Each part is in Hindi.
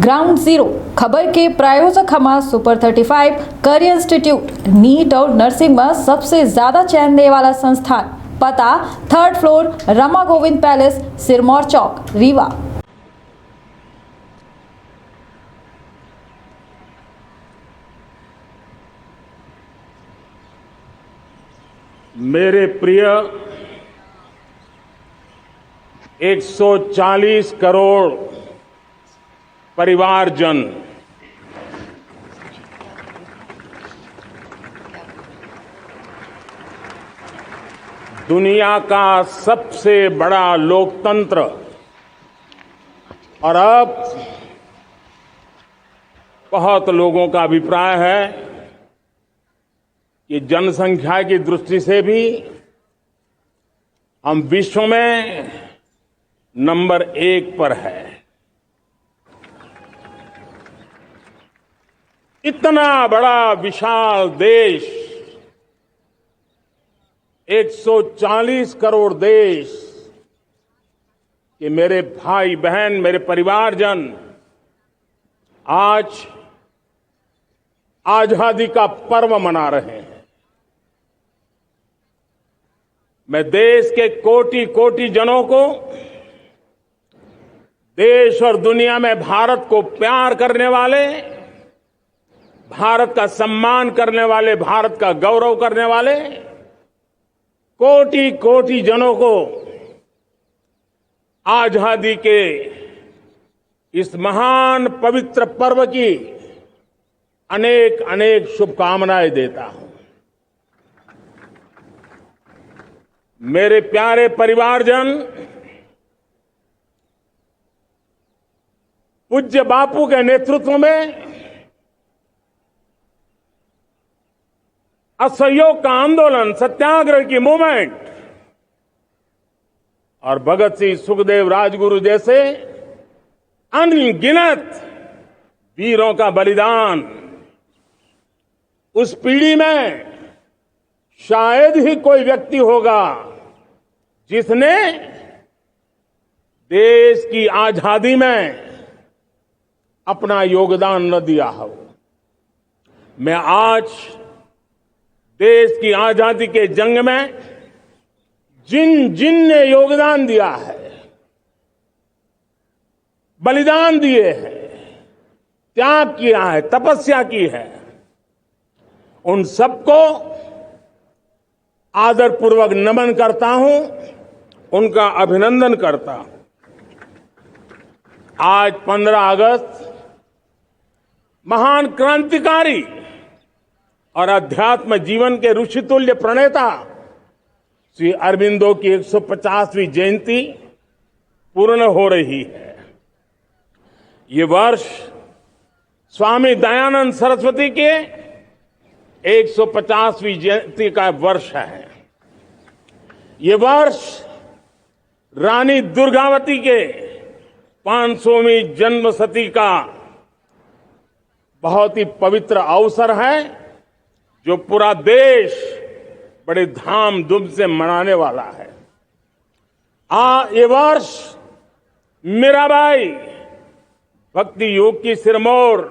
ग्राउंड जीरो खबर के प्रायोजक हमारा सुपर 35 करियर इंस्टीट्यूट नीट और नर्सिंग में सबसे ज्यादा चयन देने वाला संस्थान। पता 3rd floor Rama Govind palace, Sirmaur Chowk, Rewa. मेरे प्रिय 140 करोड़ परिवारजन, दुनिया का सबसे बड़ा लोकतंत्र और अब बहुत लोगों का अभिप्राय है कि जनसंख्या की दृष्टि से भी हम विश्व में नंबर 1 पर है। इतना बड़ा विशाल देश, 140 करोड़ देश के मेरे भाई बहन, मेरे परिवारजन आज आजादी का पर्व मना रहे हैं। मैं देश के कोटि कोटि जनों को, देश और दुनिया में भारत को प्यार करने वाले, भारत का सम्मान करने वाले, भारत का गौरव करने वाले कोटि कोटि जनों को आजादी के इस महान पवित्र पर्व की अनेक अनेक शुभकामनाएं देता हूं। मेरे प्यारे परिवारजन, पूज्य बापू के नेतृत्व में असहयोग का आंदोलन, सत्याग्रह की मूवमेंट और भगत सिंह, सुखदेव, राजगुरु जैसे अनगिनत वीरों का बलिदान, उस पीढ़ी में शायद ही कोई व्यक्ति होगा जिसने देश की आजादी में अपना योगदान न दिया हो। मैं आज देश की आजादी के जंग में जिन जिन ने योगदान दिया है, बलिदान दिए हैं, त्याग किया है, तपस्या की है, उन सबको आदरपूर्वक नमन करता हूं, उनका अभिनंदन करता हूं। आज 15 अगस्त महान क्रांतिकारी और अध्यात्म जीवन के ऋषितुल्य प्रणेता श्री अरबिंदो की 150वीं जयंती पूर्ण हो रही है। ये वर्ष स्वामी दयानंद सरस्वती के 150वीं जयंती का वर्ष है। ये वर्ष रानी दुर्गावती के 500वीं जन्मशती का बहुत ही पवित्र अवसर है, जो पूरा देश बड़े धामधूम से मनाने वाला है। ये वर्ष मीराबाई, भक्ति योग की सिरमौर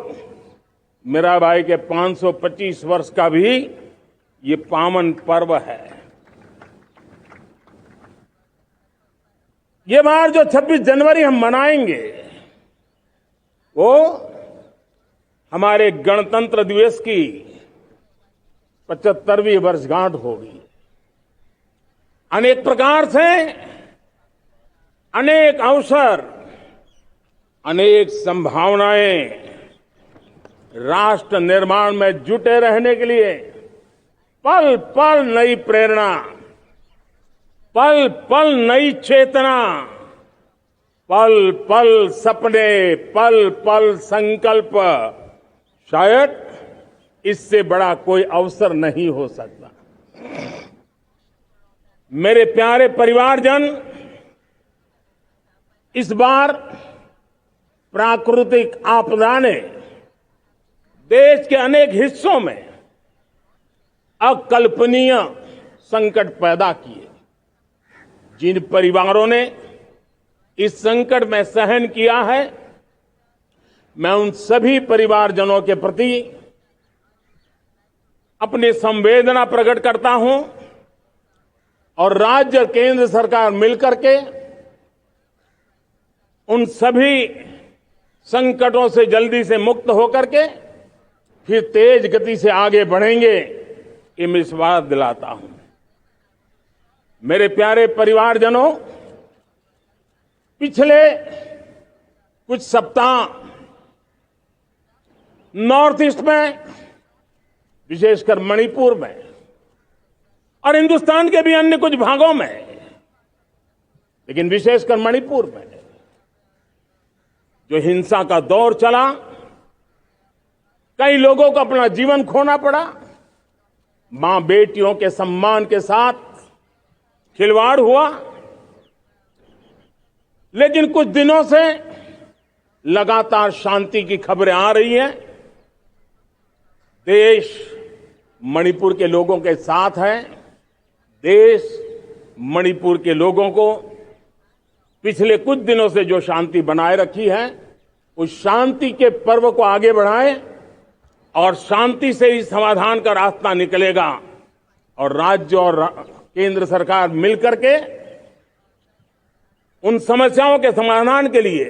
मीराबाई के 525 वर्ष का भी ये पावन पर्व है। ये बार जो 26 जनवरी हम मनाएंगे, वो हमारे गणतंत्र दिवस की 75वीं वर्षगांठ होगी। अनेक प्रकार से अनेक अवसर, अनेक संभावनाएं राष्ट्र निर्माण में जुटे रहने के लिए पल पल नई प्रेरणा, पल पल नई चेतना, पल पल सपने, पल पल संकल्प, शायद इससे बड़ा कोई अवसर नहीं हो सकता। मेरे प्यारे परिवारजन, इस बार प्राकृतिक आपदा ने देश के अनेक हिस्सों में अकल्पनीय संकट पैदा किए। जिन परिवारों ने इस संकट में सहन किया है, मैं उन सभी परिवारजनों के प्रति अपनी संवेदना प्रकट करता हूं और राज्य और केंद्र सरकार मिलकर के उन सभी संकटों से जल्दी से मुक्त होकर के फिर तेज गति से आगे बढ़ेंगे, ये मैं विश्वास दिलाता हूं। मेरे प्यारे परिवारजनों, पिछले कुछ सप्ताह नॉर्थ ईस्ट में, विशेषकर मणिपुर में और हिंदुस्तान के भी अन्य कुछ भागों में, लेकिन विशेषकर मणिपुर में जो हिंसा का दौर चला, कई लोगों को अपना जीवन खोना पड़ा, मां बेटियों के सम्मान के साथ खिलवाड़ हुआ। लेकिन कुछ दिनों से लगातार शांति की खबरें आ रही हैं। देश मणिपुर के लोगों के साथ है। देश मणिपुर के लोगों को पिछले कुछ दिनों से जो शांति बनाए रखी है, उस शांति के पर्व को आगे बढ़ाए और शांति से ही समाधान का रास्ता निकलेगा और राज्य और केंद्र सरकार मिलकर के उन समस्याओं के समाधान के लिए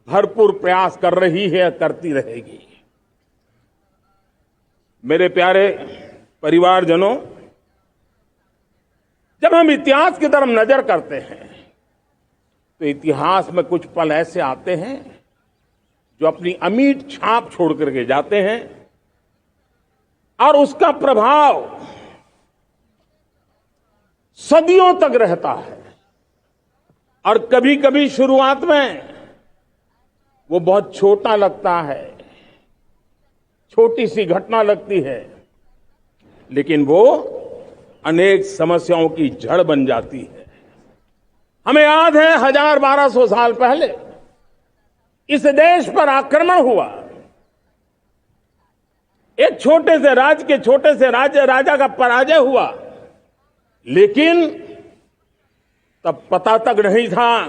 भरपूर प्रयास कर रही है, करती रहेगी। मेरे प्यारे परिवारजनों, जब हम इतिहास की तरफ नजर करते हैं तो इतिहास में कुछ पल ऐसे आते हैं जो अपनी अमिट छाप छोड़ करके जाते हैं और उसका प्रभाव सदियों तक रहता है। और कभी कभी शुरुआत में वो बहुत छोटा लगता है, छोटी सी घटना लगती है, लेकिन वो अनेक समस्याओं की जड़ बन जाती है। हमें याद है 1200 साल पहले इस देश पर आक्रमण हुआ। एक छोटे से राज्य के छोटे से राजा का पराजय हुआ, लेकिन तब पता तक नहीं था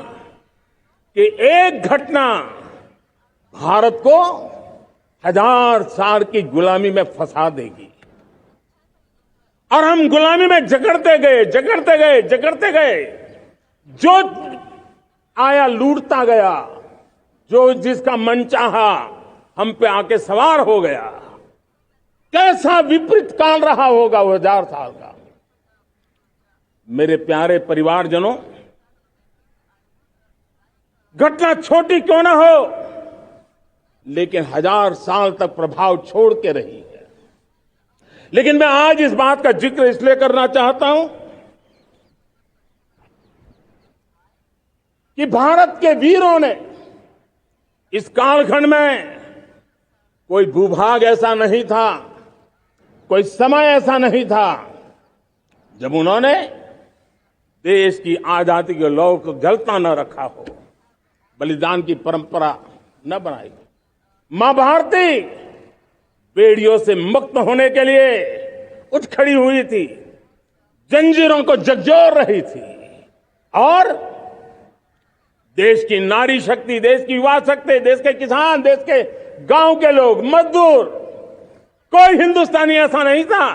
कि एक घटना भारत को 1000 साल की गुलामी में फंसा देगी। और हम गुलामी में जकड़ते गए, जो आया लूटता गया, जो जिसका मन चाहा हम पे आके सवार हो गया। कैसा विपरीत काल रहा होगा वो 1000 साल का। मेरे प्यारे परिवारजनों, घटना छोटी क्यों ना हो, लेकिन 1000 साल तक प्रभाव छोड़ के रही है। लेकिन मैं आज इस बात का जिक्र इसलिए करना चाहता हूं कि भारत के वीरों ने इस कालखंड में कोई भूभाग ऐसा नहीं था, कोई समय ऐसा नहीं था जब उन्होंने देश की आजादी के लौ को जलता न रखा हो, बलिदान की परंपरा न बनाई। मां भारती बेड़ियों से मुक्त होने के लिए उठ खड़ी हुई थी, जंजीरों को झकझोर रही थी और देश की नारी शक्ति, देश की युवा शक्ति, देश के किसान, देश के गांव के लोग, मजदूर, कोई हिंदुस्तानी ऐसा नहीं था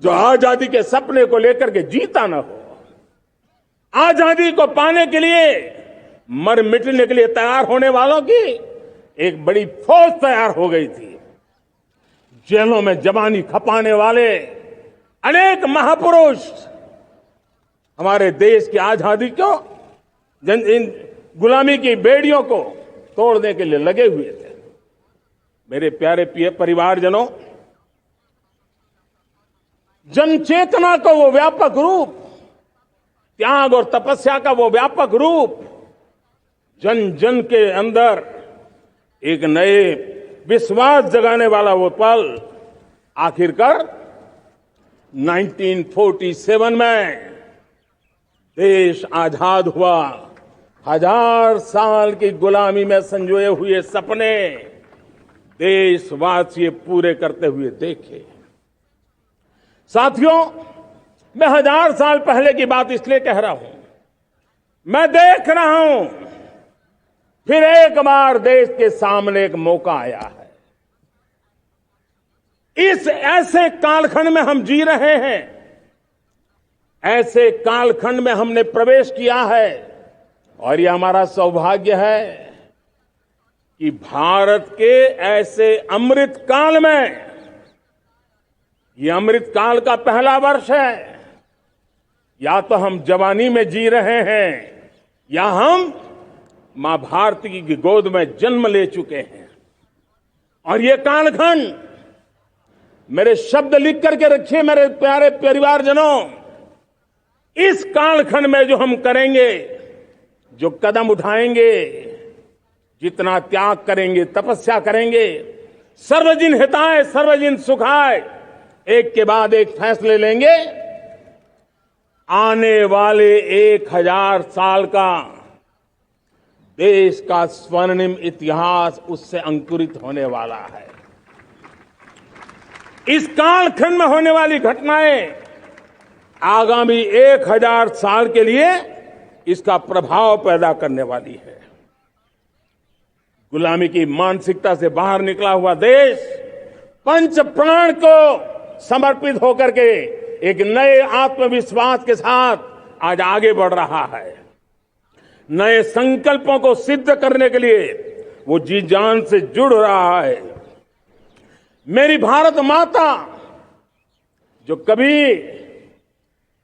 जो आजादी के सपने को लेकर के जीता न हो। आजादी को पाने के लिए मर मिटने के लिए तैयार होने वालों की एक बड़ी फौज तैयार हो गई थी। जेलों में जवानी खपाने वाले अनेक महापुरुष हमारे देश की आजादी को, इन गुलामी की बेड़ियों को तोड़ने के लिए लगे हुए थे। मेरे प्यारे परिवारजनों, जनचेतना का वो व्यापक रूप, त्याग और तपस्या का वो व्यापक रूप, जन जन के अंदर एक नए विश्वास जगाने वाला वो पल आखिरकार 1947 में देश आजाद हुआ। 1000 साल की गुलामी में संजोए हुए सपने देशवासी पूरे करते हुए देखे। साथियों, मैं 1000 साल पहले की बात इसलिए कह रहा हूं, मैं देख रहा हूं फिर एक बार देश के सामने एक मौका आया है। इस ऐसे कालखंड में हम जी रहे हैं, ऐसे कालखंड में हमने प्रवेश किया है और यह हमारा सौभाग्य है कि भारत के ऐसे अमृत काल में, यह अमृत काल का पहला वर्ष है। या तो हम जवानी में जी रहे हैं या हम मां भारती की गोद में जन्म ले चुके हैं। और ये कालखंड, मेरे शब्द लिख करके रखिए मेरे प्यारे परिवारजनों, इस कालखंड में जो हम करेंगे, जो कदम उठाएंगे, जितना त्याग करेंगे, तपस्या करेंगे, सर्वजन हिताय सर्वजन सुखाय, एक के बाद एक फैसले लेंगे, आने वाले 1000 साल का देश का स्वर्णिम इतिहास उससे अंकुरित होने वाला है। इस कालखंड में होने वाली घटनाएं आगामी 1000 साल के लिए इसका प्रभाव पैदा करने वाली है। गुलामी की मानसिकता से बाहर निकला हुआ देश पंच प्राण को समर्पित होकर के एक नए आत्मविश्वास के साथ आज आगे बढ़ रहा है। नए संकल्पों को सिद्ध करने के लिए वो जी जान से जुड़ रहा है। मेरी भारत माता, जो कभी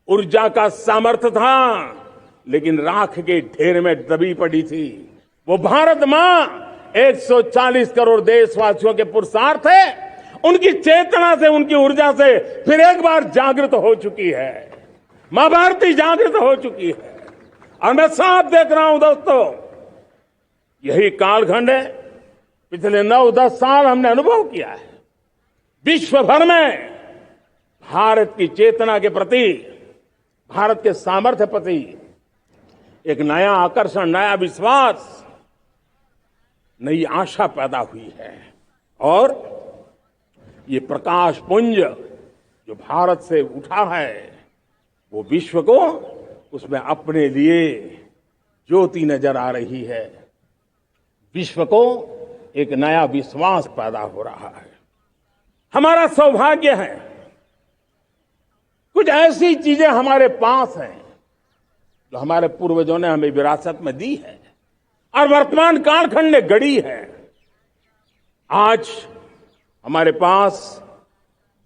ऊर्जा का सामर्थ्य था लेकिन राख के ढेर में दबी पड़ी थी, वो भारत मां 140 करोड़ देशवासियों के पुरुषार्थ है, उनकी चेतना से, उनकी ऊर्जा से फिर एक बार जागृत हो चुकी है। मां भारती जागृत हो चुकी है और मैं साफ देख रहा हूं दोस्तों, यही कालखंड है। पिछले 9-10 साल हमने अनुभव किया है, विश्व भर में भारत की चेतना के प्रति, भारत के सामर्थ्य प्रति एक नया आकर्षण, नया विश्वास, नई आशा पैदा हुई है। और ये प्रकाश पुंज जो भारत से उठा है, वो विश्व को उसमें अपने लिए ज्योति नजर आ रही है। विश्व को एक नया विश्वास पैदा हो रहा है। हमारा सौभाग्य है, कुछ ऐसी चीजें हमारे पास हैं जो हमारे पूर्वजों ने हमें विरासत में दी है और वर्तमान कालखंड ने गढ़ी है। आज हमारे पास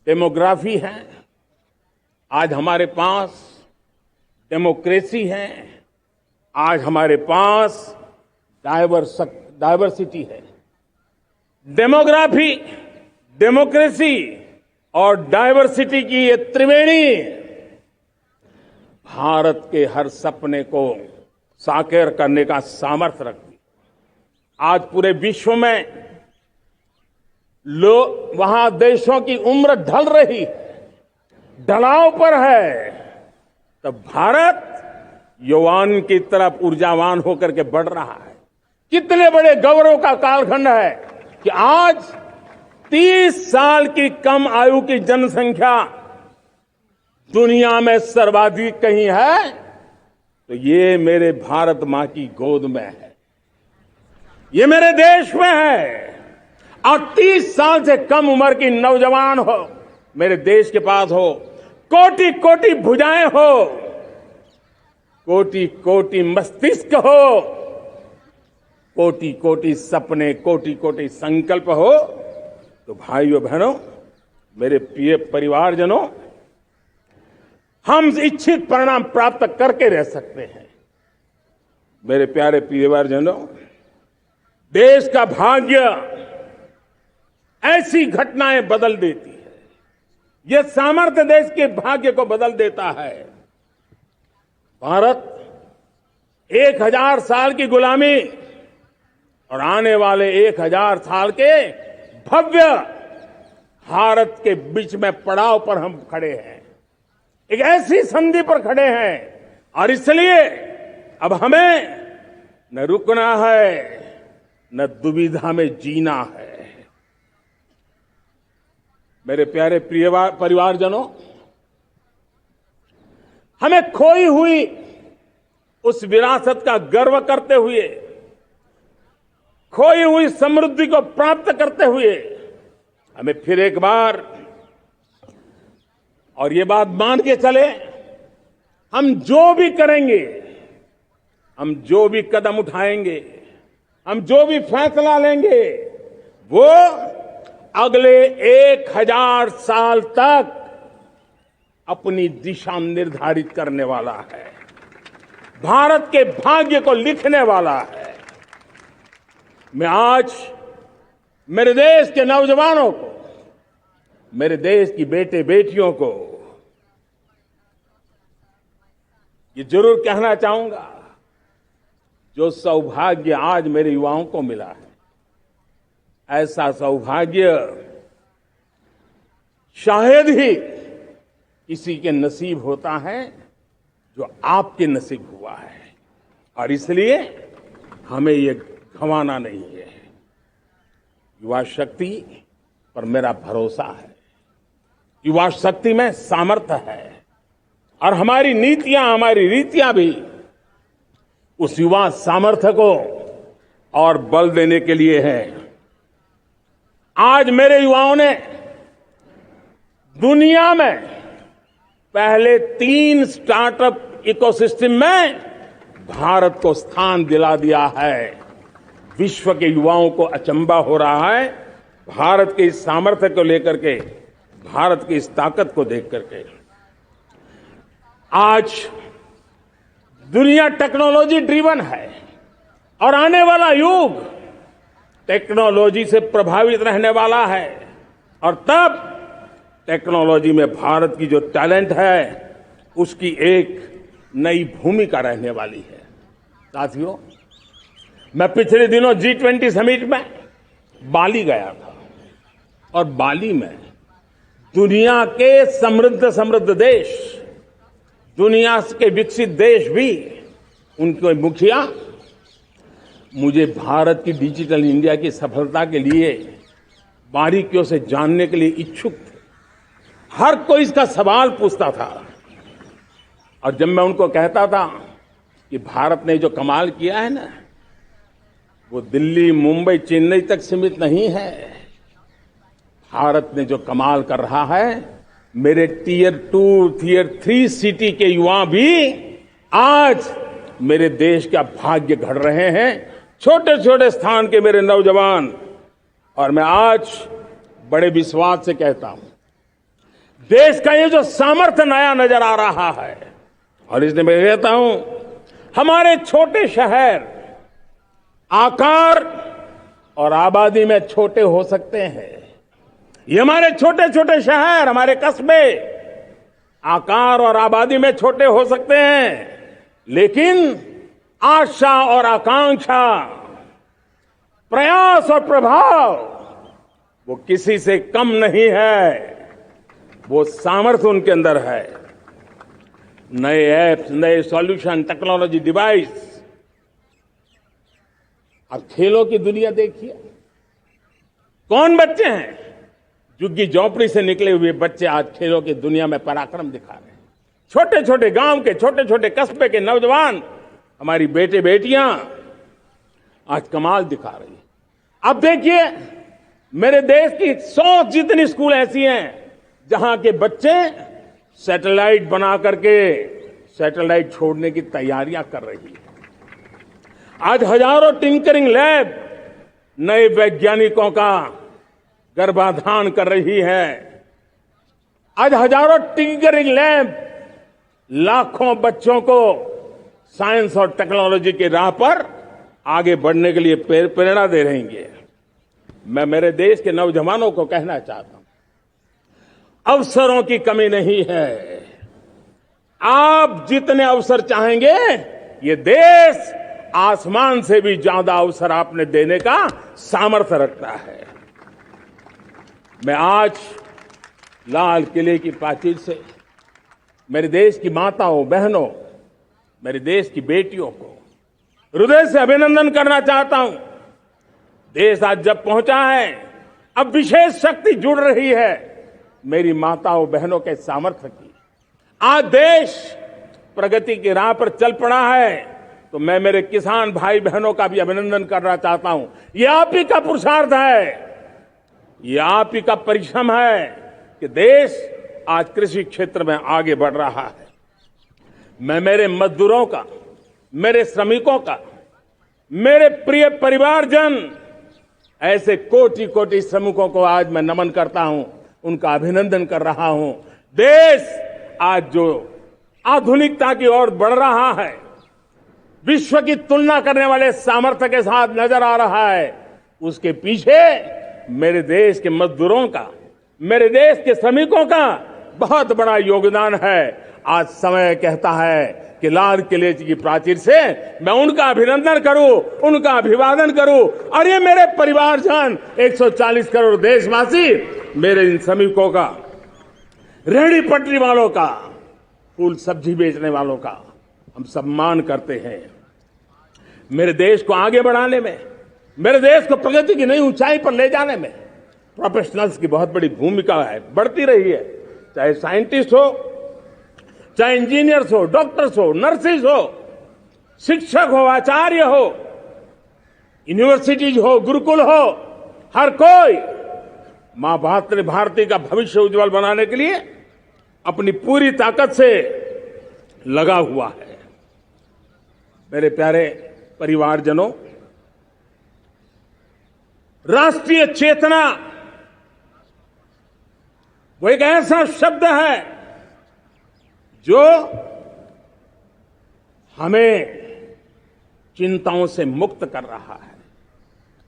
डेमोग्राफी है, आज हमारे पास डेमोक्रेसी है, आज हमारे पास डायवर्सिटी है। डेमोग्राफी, डेमोक्रेसी और डायवर्सिटी की ये त्रिवेणी भारत के हर सपने को साकार करने का सामर्थ्य रखती। आज पूरे विश्व में वहां देशों की उम्र ढल रही है, ढलाव पर है, तब भारत यौवन की तरफ ऊर्जावान होकर के बढ़ रहा है। कितने बड़े गौरव का कालखंड है कि आज 30 साल की कम आयु की जनसंख्या दुनिया में सर्वाधिक कहीं है तो ये मेरे भारत मां की गोद में है, ये मेरे देश में है। और 30 साल से कम उम्र की नौजवान हो मेरे देश के पास हो, कोटि कोटि भुजाएं हो, कोटि कोटि मस्तिष्क हो, कोटि कोटि सपने, कोटि कोटि संकल्प हो, तो भाइयों बहनों, मेरे प्रिय परिवारजनों, हम इच्छित परिणाम प्राप्त करके रह सकते हैं। मेरे प्यारे परिवारजनों, देश का भाग्य ऐसी घटनाएं बदल देती है, यह सामर्थ्य देश के भाग्य को बदल देता है। भारत 1000 साल की गुलामी और आने वाले 1000 साल के भव्य भारत के बीच में पड़ाव पर हम खड़े हैं, एक ऐसी संधि पर खड़े हैं और इसलिए अब हमें न रुकना है न दुविधा में जीना है। मेरे प्यारे प्रिय परिवारजनों, हमें खोई हुई उस विरासत का गर्व करते हुए खोई हुई समृद्धि को प्राप्त करते हुए हमें फिर एक बार, और ये बात मान के चले, हम जो भी करेंगे, हम जो भी कदम उठाएंगे, हम जो भी फैसला लेंगे, वो अगले 1000 साल तक अपनी दिशा निर्धारित करने वाला है, भारत के भाग्य को लिखने वाला है। मैं आज मेरे देश के नौजवानों को, मेरे देश की बेटे बेटियों को ये जरूर कहना चाहूंगा, जो सौभाग्य आज मेरे युवाओं को मिला है, ऐसा सौभाग्य शायद ही किसी के नसीब होता है जो आपके नसीब हुआ है, और इसलिए हमें ये गंवाना नहीं है। युवा शक्ति पर मेरा भरोसा है, युवा शक्ति में सामर्थ्य है, और हमारी नीतियां, हमारी रीतियां भी उस युवा सामर्थ्य को और बल देने के लिए है। आज मेरे युवाओं ने दुनिया में पहले 3 स्टार्टअप इकोसिस्टम में भारत को स्थान दिला दिया है। विश्व के युवाओं को अचंभा हो रहा है भारत के इस सामर्थ्य को लेकर के, भारत की इस ताकत को देख करके। आज दुनिया टेक्नोलॉजी ड्रिवन है, और आने वाला युग टेक्नोलॉजी से प्रभावित रहने वाला है, और तब टेक्नोलॉजी में भारत की जो टैलेंट है उसकी एक नई भूमिका रहने वाली है। साथियों, मैं पिछले दिनों G20 समिट में बाली गया था, और बाली में दुनिया के समृद्ध देश, दुनिया के विकसित देश भी, उनके मुखिया मुझे भारत की डिजिटल इंडिया की सफलता के लिए बारीकियों से जानने के लिए इच्छुक थे। हर कोई इसका सवाल पूछता था, और जब मैं उनको कहता था कि भारत ने जो कमाल किया है ना, वो दिल्ली, मुंबई, चेन्नई तक सीमित नहीं है। भारत ने जो कमाल कर रहा है, मेरे टियर 2, टियर 3 सिटी के युवा भी आज मेरे देश का भाग्य गढ़ रहे हैं, छोटे छोटे स्थान के मेरे नौजवान। और मैं आज बड़े विश्वास से कहता हूं, देश का ये जो सामर्थ्य नया नजर आ रहा है, और इसलिए मैं कहता हूं, हमारे छोटे शहर आकार और आबादी में छोटे हो सकते हैं। ये हमारे छोटे छोटे शहर, हमारे कस्बे आकार और आबादी में छोटे हो सकते हैं, लेकिन आशा और आकांक्षा, प्रयास और प्रभाव वो किसी से कम नहीं है। वो सामर्थ्य उनके अंदर है। नए ऐप्स, नए सॉल्यूशन, टेक्नोलॉजी डिवाइस। अब खेलों की दुनिया देखिए, कौन बच्चे हैं? झुग्गी झोपड़ी से निकले हुए बच्चे आज खेलों की दुनिया में पराक्रम दिखा रहे हैं। छोटे छोटे गांव के, छोटे छोटे कस्बे के नौजवान, हमारी बेटे बेटियां आज कमाल दिखा रही हैं। अब देखिए, मेरे देश की 100 जितनी स्कूल ऐसी हैं जहां के बच्चे सैटेलाइट बना करके सैटेलाइट छोड़ने की तैयारियां कर रही है। आज हजारों टिंकरिंग लैब नए वैज्ञानिकों का गर्भाधान कर रही है। आज हजारों टिंकरिंग लैब लाखों बच्चों को साइंस और टेक्नोलॉजी के राह पर आगे बढ़ने के लिए प्रेरणा दे रही है। मैं मेरे देश के नौजवानों को कहना चाहता हूं, अवसरों की कमी नहीं है। आप जितने अवसर चाहेंगे, ये देश आसमान से भी ज्यादा अवसर आपने देने का सामर्थ्य रखता है। मैं आज लाल किले की प्राचीर से मेरे देश की माताओं, बहनों, मेरे देश की बेटियों को हृदय से अभिनंदन करना चाहता हूं। देश आज जब पहुंचा है, अब विशेष शक्ति जुड़ रही है मेरी माताओं बहनों के सामर्थ्य की। आज देश प्रगति की राह पर चल पड़ा है, तो मैं मेरे किसान भाई बहनों का भी अभिनंदन करना चाहता हूं। ये आप ही का पुरुषार्थ है, ये आप ही का परिश्रम है कि देश आज कृषि क्षेत्र में आगे बढ़ रहा है। मैं मेरे मजदूरों का, मेरे श्रमिकों का, मेरे प्रिय परिवारजन, ऐसे कोटि कोटि श्रमिकों को आज मैं नमन करता हूं, उनका अभिनंदन कर रहा हूं। देश आज जो आधुनिकता की ओर बढ़ रहा है, विश्व की तुलना करने वाले सामर्थ्य के साथ नजर आ रहा है, उसके पीछे मेरे देश के मजदूरों का, मेरे देश के श्रमिकों का बहुत बड़ा योगदान है। आज समय कहता है कि लाल किले की प्राचीर से मैं उनका अभिनंदन करूं, उनका अभिवादन करूं। और ये मेरे परिवारजन 140 करोड़ देशवासी, मेरे इन श्रमिकों का, रेहड़ी पटरी वालों का, फूल सब्जी बेचने वालों का हम सम्मान करते हैं। मेरे देश को आगे बढ़ाने में, मेरे देश को प्रगति की नई ऊंचाई पर ले जाने में प्रोफेशनल्स की बहुत बड़ी भूमिका है, बढ़ती रही है। चाहे साइंटिस्ट हो, चाहे इंजीनियर्स हो, डॉक्टर्स हो, नर्सिस हो, शिक्षक हो, आचार्य हो, यूनिवर्सिटीज हो, गुरुकुल हो, हर कोई मां भारती का भविष्य उज्जवल बनाने के लिए अपनी पूरी ताकत से लगा हुआ है। मेरे प्यारे परिवारजनों, राष्ट्रीय चेतना वो एक ऐसा शब्द है जो हमें चिंताओं से मुक्त कर रहा है।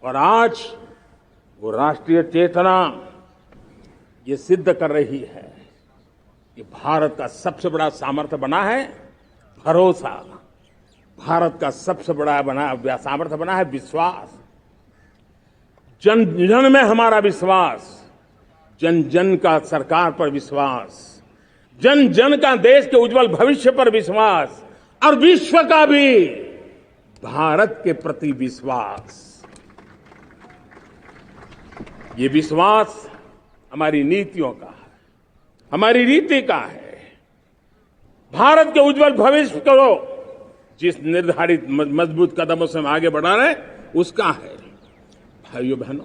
और आज वो राष्ट्रीय चेतना ये सिद्ध कर रही है कि भारत का सबसे बड़ा सामर्थ्य बना है भरोसा, भारत का सबसे बड़ा सामर्थ्य बना है विश्वास। जन जन में हमारा विश्वास, जन जन का सरकार पर विश्वास, जन जन का देश के उज्जवल भविष्य पर विश्वास, और विश्व का भी भारत के प्रति विश्वास। ये विश्वास हमारी नीतियों का है, हमारी रीति का है। भारत के उज्जवल भविष्य को जिस निर्धारित मजबूत कदमों से हम आगे बढ़ा रहे हैं, उसका है। भाइयों बहनों,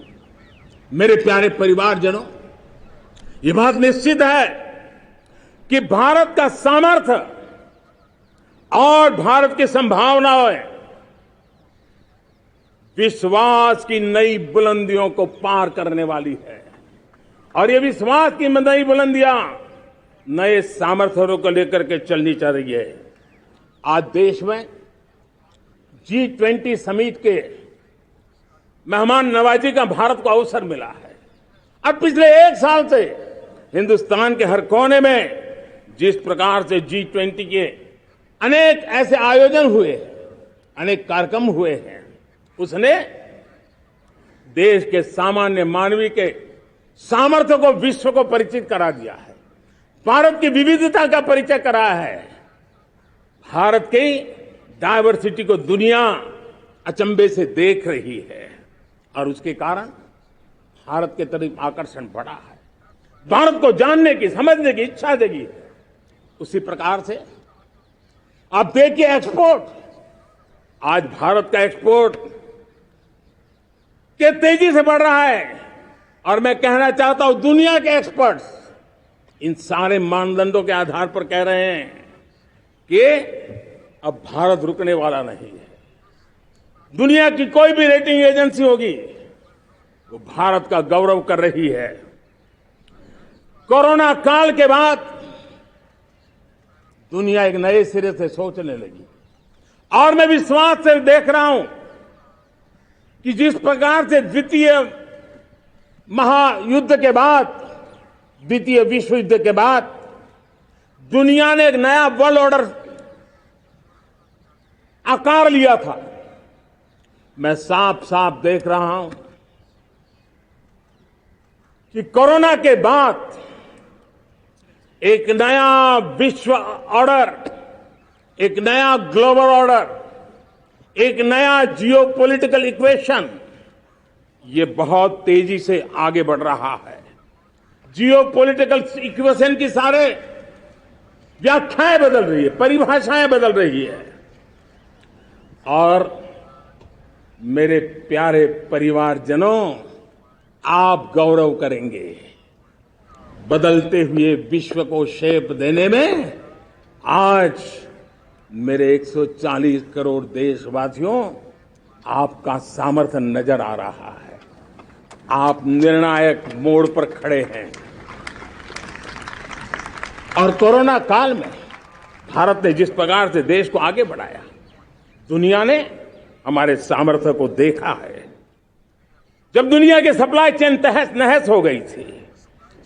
मेरे प्यारे परिवारजनों, ये बात निश्चित है कि भारत का सामर्थ्य और भारत की संभावनाएं विश्वास की नई बुलंदियों को पार करने वाली है। और ये विश्वास की नई बुलंदियां नए सामर्थ्यों को लेकर के चलनी चाह रही है। आज देश में G20 समिट के मेहमान नवाजी का भारत को अवसर मिला है। अब पिछले एक साल से हिंदुस्तान के हर कोने में जिस प्रकार से G20 के अनेक ऐसे आयोजन हुए, अनेक कार्यक्रम हुए हैं, उसने देश के सामान्य मानवीय के सामर्थ्य को विश्व को परिचित करा दिया है। भारत की विविधता का परिचय कराया है। भारत की डायवर्सिटी को दुनिया अचंभे से देख रही है और उसके कारण भारत के तरफ आकर्षण बढ़ा है। भारत को जानने की, समझने की इच्छा जगी है। उसी प्रकार से आप देखिए एक्सपोर्ट, आज भारत का एक्सपोर्ट के तेजी से बढ़ रहा है। और मैं कहना चाहता हूं, दुनिया के एक्सपर्ट्स इन सारे मानदंडों के आधार पर कह रहे हैं कि अब भारत रुकने वाला नहीं है। दुनिया की कोई भी रेटिंग एजेंसी होगी, वो भारत का गौरव कर रही है। कोरोना काल के बाद दुनिया एक नए सिरे से सोचने लगी। और मैं विश्वास से देख रहा हूं कि जिस प्रकार से द्वितीय महायुद्ध के बाद, द्वितीय विश्व युद्ध के बाद दुनिया ने एक नया वर्ल्ड ऑर्डर आकार लिया था, मैं साफ साफ देख रहा हूं कि कोरोना के बाद एक नया विश्व ऑर्डर, एक नया ग्लोबल ऑर्डर, एक नया जियोपॉलिटिकल इक्वेशन, ये बहुत तेजी से आगे बढ़ रहा है। जियोपॉलिटिकल इक्वेशन की सारे व्याख्याएं बदल रही है, परिभाषाएं बदल रही है। और मेरे प्यारे परिवारजनों, आप गौरव करेंगे। बदलते हुए विश्व को शेप देने में आज मेरे 140 करोड़ देशवासियों आपका सामर्थ्य नजर आ रहा है। आप निर्णायक मोड़ पर खड़े हैं और कोरोना काल में भारत ने जिस प्रकार से देश को आगे बढ़ाया, दुनिया ने हमारे सामर्थ्य को देखा है। जब दुनिया के सप्लाई चेन तहस नहस हो गई थी,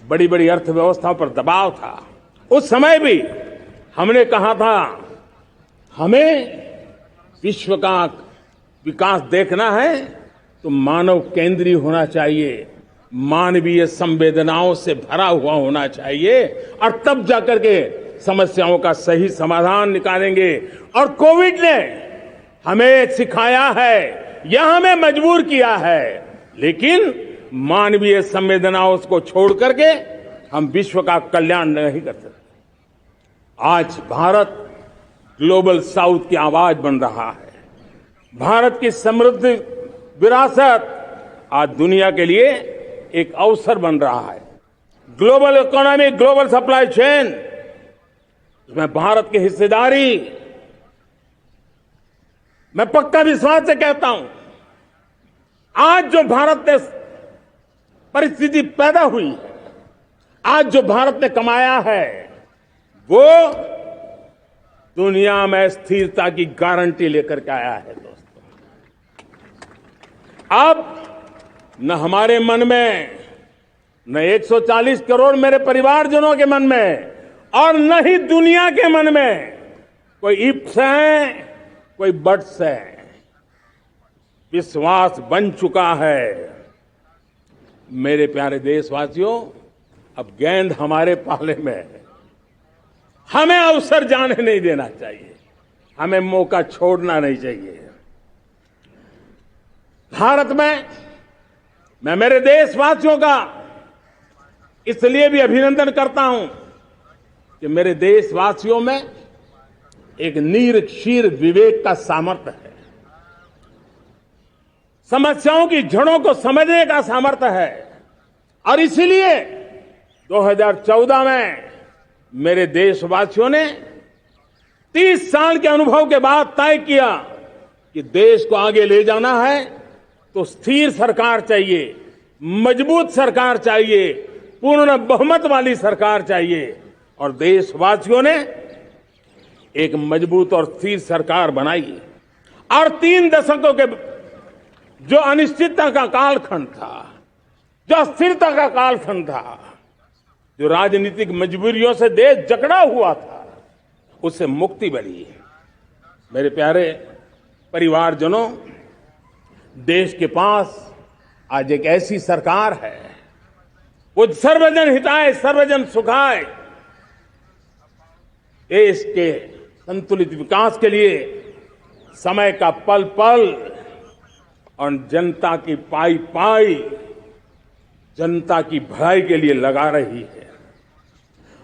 बड़ी बड़ी अर्थव्यवस्थाओं पर दबाव था, उस समय भी हमने कहा था हमें विश्व का विकास देखना है तो मानव केंद्रीय होना चाहिए, मानवीय संवेदनाओं से भरा हुआ होना चाहिए और तब जाकर के समस्याओं का सही समाधान निकालेंगे। और कोविड ने हमें सिखाया है या हमें मजबूर किया है, लेकिन मानवीय संवेदनाओं को छोड़ करके हम विश्व का कल्याण नहीं कर सकते। आज भारत ग्लोबल साउथ की आवाज बन रहा है। भारत की समृद्ध विरासत आज दुनिया के लिए एक अवसर बन रहा है। Global economy, global supply chain, इसमें भारत की हिस्सेदारी, मैं पक्का विश्वास से कहता हूं, आज जो भारत ने परिस्थिति पैदा हुई है, आज जो भारत ने कमाया है, वो दुनिया में स्थिरता की गारंटी लेकर के आया है। दोस्तों, अब न हमारे मन में, न 140 करोड़ मेरे परिवारजनों के मन में और न ही दुनिया के मन में कोई इफ्स है, कोई बट्स है। विश्वास बन चुका है। मेरे प्यारे देशवासियों, अब गेंद हमारे पाले में है। हमें अवसर जाने नहीं देना चाहिए, हमें मौका छोड़ना नहीं चाहिए। भारत में मैं मेरे देशवासियों का इसलिए भी अभिनंदन करता हूं कि मेरे देशवासियों में एक नीर विवेक का सामर्थ्य है, समस्याओं की जड़ों को समझने का सामर्थ्य है। और इसीलिए 2014 में मेरे देशवासियों ने 30 साल के अनुभव के बाद तय किया कि देश को आगे ले जाना है तो स्थिर सरकार चाहिए, मजबूत सरकार चाहिए, पूर्ण बहुमत वाली सरकार चाहिए। और देशवासियों ने एक मजबूत और स्थिर सरकार बनाई। और 3 दशकों के जो अनिश्चितता का कालखंड था, जो अस्थिरता का कालखंड था, जो राजनीतिक मजबूरियों से देश जकड़ा हुआ था, उससे मुक्ति मिली। मेरे प्यारे परिवारजनों, देश के पास आज एक ऐसी सरकार है, वो सर्वजन हिताय सर्वजन सुखाय, देश के संतुलित विकास के लिए समय का पल पल और जनता की पाई पाई, जनता की भलाई के लिए लगा रही है।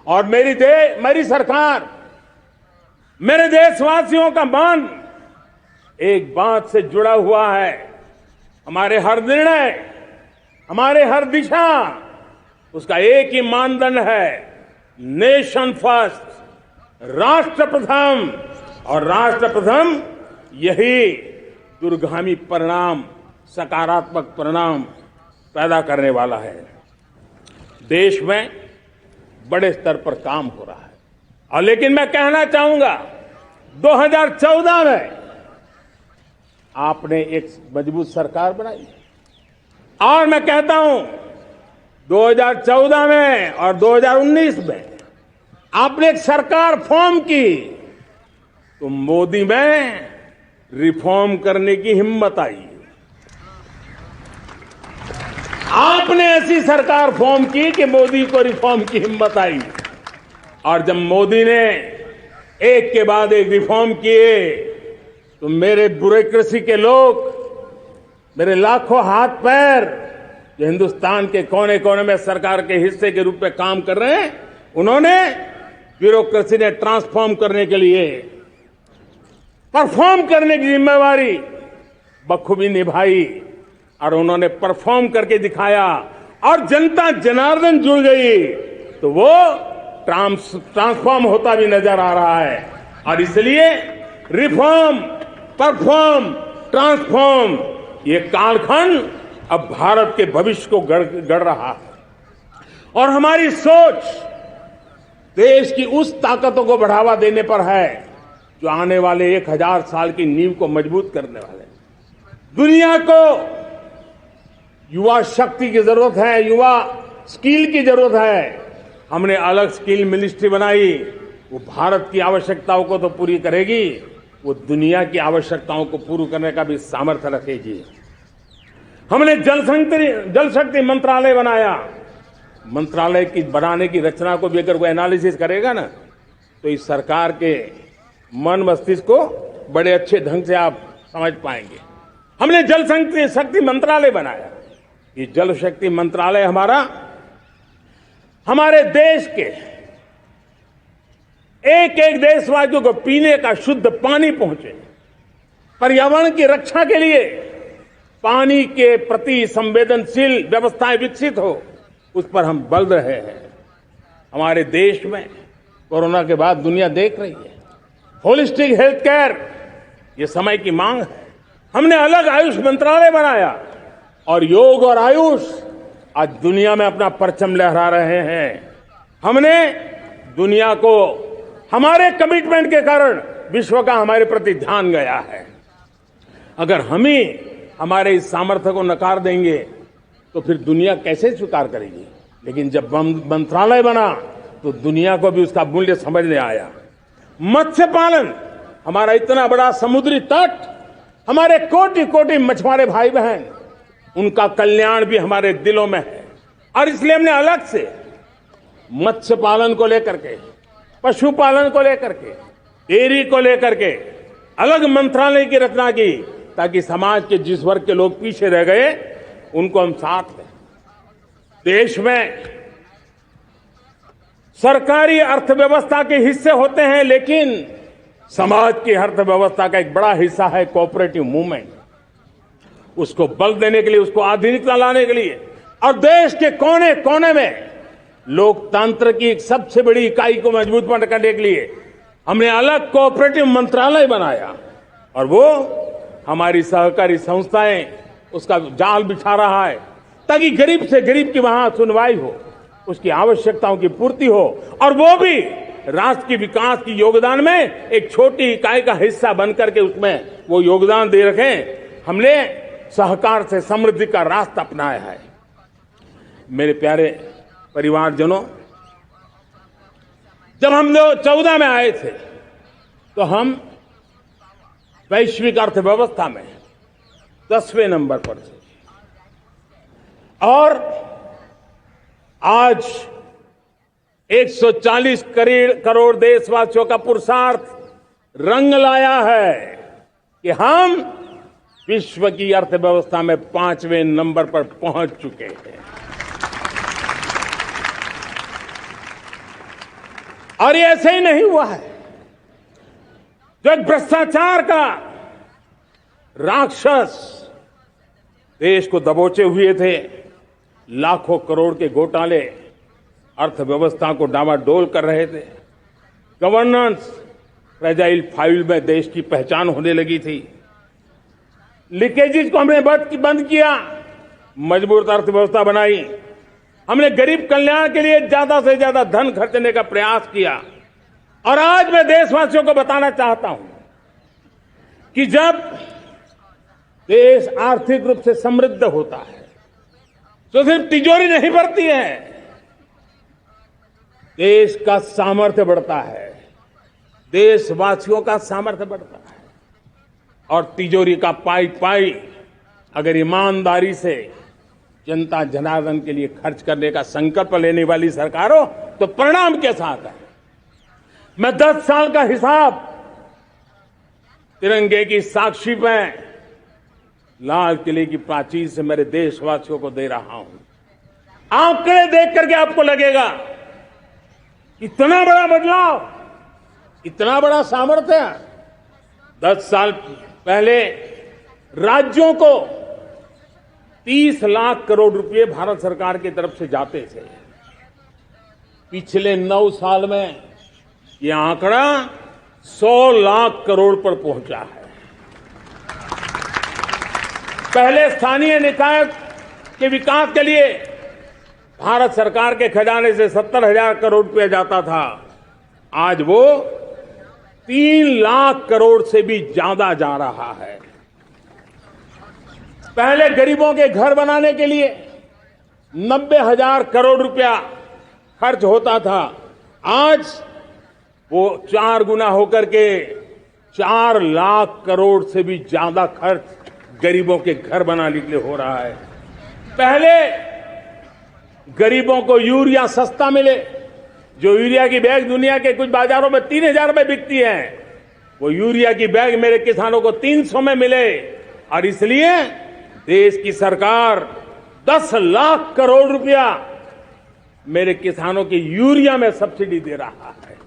और मेरी सरकार, मेरे देशवासियों का मन एक बात से जुड़ा हुआ है। हमारे हर निर्णय, हमारे हर दिशा, उसका एक ही मानदंड है, नेशन फर्स्ट, राष्ट्र प्रथम। और राष्ट्र प्रथम यही दूरगामी परिणाम, सकारात्मक परिणाम पैदा करने वाला है। देश में बड़े स्तर पर काम हो रहा है। और लेकिन मैं कहना चाहूंगा, 2014 में आपने एक मजबूत सरकार बनाई, और मैं कहता हूं 2014 में और 2019 में आपने एक सरकार फॉर्म की, तो मोदी में रिफॉर्म करने की हिम्मत आई। आपने ऐसी सरकार फॉर्म की कि मोदी को रिफॉर्म की हिम्मत आई। और जब मोदी ने एक के बाद एक रिफॉर्म किए, तो मेरे ब्यूरोक्रेसी के लोग, मेरे लाखों हाथ पैर जो हिंदुस्तान के कोने कोने में सरकार के हिस्से के रूप में काम कर रहे हैं, उन्होंने ब्यूरोक्रेसी ने ट्रांसफॉर्म करने के लिए परफॉर्म करने की जिम्मेवारी बखूबी निभाई और उन्होंने परफॉर्म करके दिखाया और जनता जनार्दन जुड़ गई तो वो ट्रांसफॉर्म होता भी नजर आ रहा है। और इसलिए रिफॉर्म, परफॉर्म, ट्रांसफॉर्म ये कालखंड अब भारत के भविष्य को गढ़ रहा है और हमारी सोच देश की उस ताकतों को बढ़ावा देने पर है जो आने वाले 1000 साल की नींव को मजबूत करने वाले। दुनिया को युवा शक्ति की जरूरत है, युवा स्किल की जरूरत है। हमने अलग स्किल मिनिस्ट्री बनाई, वो भारत की आवश्यकताओं को तो पूरी करेगी, वो दुनिया की आवश्यकताओं को पूरी करने का भी सामर्थ्य रखेगी। हमने जल शक्ति मंत्रालय बनाया। मंत्रालय की बनाने की रचना को भी अगर कोई एनालिसिस करेगा ना तो इस सरकार के मन मस्तिष्क को बड़े अच्छे ढंग से आप समझ पाएंगे। हमने जल शक्ति मंत्रालय बनाया। ये जल शक्ति मंत्रालय हमारे देश के एक एक देशवासियों को पीने का शुद्ध पानी पहुंचे, पर्यावरण की रक्षा के लिए पानी के प्रति संवेदनशील व्यवस्थाएं विकसित हो, उस पर हम बल रहे हैं। हमारे देश में कोरोना के बाद दुनिया देख रही है होलिस्टिक हेल्थ केयर, ये समय की मांग है। हमने अलग आयुष मंत्रालय बनाया और योग और आयुष आज दुनिया में अपना परचम लहरा रहे हैं। हमने दुनिया को हमारे कमिटमेंट के कारण विश्व का हमारे प्रति ध्यान गया है। अगर हम ही हमारे इस सामर्थ्य को नकार देंगे तो फिर दुनिया कैसे स्वीकार करेगी। लेकिन जब मंत्रालय बना तो दुनिया को भी उसका मूल्य समझ में आया। मत्स्य पालन, हमारा इतना बड़ा समुद्री तट, हमारे कोटि कोटि मछुआरे भाई बहन, उनका कल्याण भी हमारे दिलों में है। और इसलिए हमने अलग से मत्स्य पालन को लेकर के, पशुपालन को लेकर के, डेयरी को लेकर के अलग मंत्रालय की रचना की, ताकि समाज के जिस वर्ग के लोग पीछे रह गए उनको हम साथ लें। देश में सरकारी अर्थव्यवस्था के हिस्से होते हैं, लेकिन समाज की अर्थव्यवस्था का एक बड़ा हिस्सा है कोऑपरेटिव मूवमेंट। उसको बल देने के लिए, उसको आधुनिकता लाने के लिए और देश के कोने कोने में लोकतंत्र की एक सबसे बड़ी इकाई को मजबूत करने के लिए हमने अलग कोऑपरेटिव मंत्रालय बनाया और वो हमारी सहकारी संस्थाएं उसका जाल बिछा रहा है, ताकि गरीब से गरीब की वहां सुनवाई हो, उसकी आवश्यकताओं की पूर्ति हो और वो भी राष्ट्र के विकास की योगदान में एक छोटी इकाई का हिस्सा बनकर के उसमें वो योगदान दे रखें। हमने सहकार से समृद्धि का रास्ता अपनाया है। मेरे प्यारे परिवारजनों, जब हम 2014 में आए थे तो हम वैश्विक अर्थव्यवस्था में 10वें नंबर पर थे और आज 140 करोड़ देशवासियों का पुरुषार्थ रंग लाया है कि हम विश्व की अर्थव्यवस्था में 5वें नंबर पर पहुंच चुके हैं। और ये ऐसे ही नहीं हुआ है। जो एक भ्रष्टाचार का राक्षस देश को दबोचे हुए थे, लाखों करोड़ के घोटाले अर्थव्यवस्था को डामाडोल कर रहे थे, गवर्नेंस फ्रेजाइल फाइल में देश की पहचान होने लगी थी, लीकेजेस को हमने बंद किया, मजबूत अर्थव्यवस्था बनाई, हमने गरीब कल्याण के लिए ज्यादा से ज्यादा धन खर्चने का प्रयास किया। और आज मैं देशवासियों को बताना चाहता हूं कि जब देश आर्थिक रूप से समृद्ध होता है तो सिर्फ तिजोरी नहीं भरती है, देश का सामर्थ्य बढ़ता है, देशवासियों का सामर्थ्य बढ़ता है। और तिजोरी का पाई पाई अगर ईमानदारी से जनता जनार्दन के लिए खर्च करने का संकल्प लेने वाली सरकार हो तो परिणाम के साथ है। मैं 10 साल का हिसाब तिरंगे की साक्षी में लाल किले की प्राचीर से मेरे देशवासियों को दे रहा हूं। आंकड़े देख करके आपको लगेगा इतना बड़ा बदलाव, इतना बड़ा सामर्थ्य 10 साल पहले राज्यों को 30 लाख करोड़ रुपए भारत सरकार की तरफ से जाते थे। पिछले 9 साल में यह आंकड़ा 100 लाख करोड़ पर पहुंचा है। पहले स्थानीय निकाय के विकास के लिए भारत सरकार के खजाने से 70,000 करोड़ रुपया जाता था। आज वो 3 लाख करोड़ से भी ज्यादा जा रहा है। पहले गरीबों के घर बनाने के लिए 90,000 करोड़ रुपया खर्च होता था। आज वो 4 गुना होकर के 4 लाख करोड़ से भी ज्यादा खर्च गरीबों के घर बनाने के लिए हो रहा है। पहले गरीबों को यूरिया सस्ता मिले, जो यूरिया की बैग दुनिया के कुछ बाजारों में 3,000 में बिकती है, वो यूरिया की बैग मेरे किसानों को 300 में मिले। और इसलिए देश की सरकार 10 लाख करोड़ रुपया मेरे किसानों की यूरिया में सब्सिडी दे रहा है।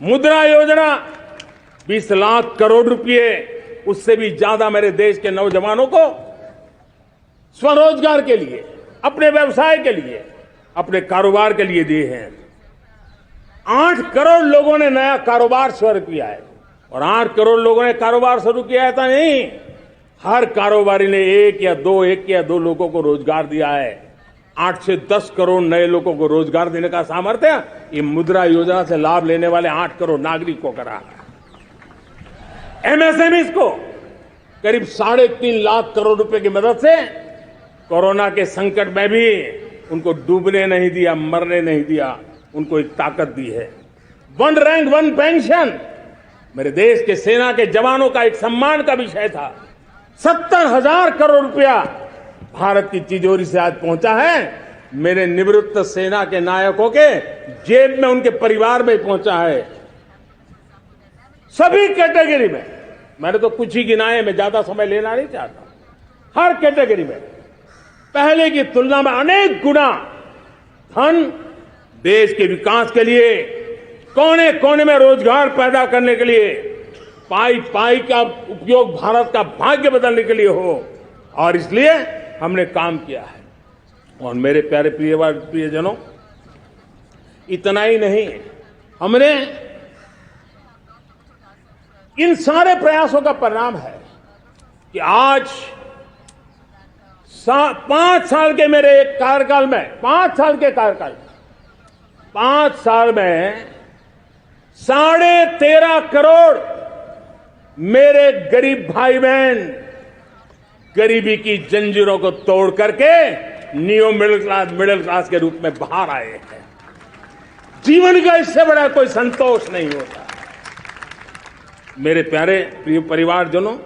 मुद्रा योजना 20 लाख करोड़ रुपए, उससे भी ज्यादा मेरे देश के नौजवानों को स्वरोजगार के लिए, अपने व्यवसाय के लिए, अपने कारोबार के लिए दिए हैं। 8 करोड़ लोगों ने नया कारोबार शुरू किया है। और 8 करोड़ लोगों ने कारोबार शुरू किया है, ऐसा नहीं, हर कारोबारी ने एक या दो लोगों को रोजगार दिया है। 8 से 10 करोड़ नए लोगों को रोजगार देने का सामर्थ्य ये मुद्रा योजना से लाभ लेने वाले 8 करोड़ नागरिकों को करा है। एमएसएमईज को करीब 3.5 लाख करोड़ रुपए की मदद से कोरोना के संकट में भी उनको डूबने नहीं दिया, मरने नहीं दिया, उनको एक ताकत दी है। 1 रैंक 1 पेंशन मेरे देश के सेना के जवानों का एक सम्मान का विषय था। 70,000 करोड़ रुपया भारत की तिजोरी से आज पहुंचा है, मेरे निवृत्त सेना के नायकों के जेब में, उनके परिवार में पहुंचा है। सभी कैटेगरी में, मैंने तो कुछ ही गिनाए, मैं ज्यादा समय लेना नहीं चाहता। हर कैटेगरी में पहले की तुलना में अनेक गुना धन देश के विकास के लिए, कोने कोने में रोजगार पैदा करने के लिए, पाई पाई का उपयोग भारत का भाग्य बदलने के लिए हो, और इसलिए हमने काम किया है। और मेरे प्यारे प्रियजनों, इतना ही नहीं, हमने इन सारे प्रयासों का परिणाम है कि आज 5 साल के मेरे एक कार्यकाल में, 5 साल के कार्यकाल में, 5 साल में 13.5 करोड़ मेरे गरीब भाई बहन गरीबी की जंजीरों को तोड़ करके न्यू मिडिल क्लास के रूप में बाहर आए हैं। जीवन का इससे बड़ा कोई संतोष नहीं होता। मेरे प्यारे प्रिय परिवारजनों,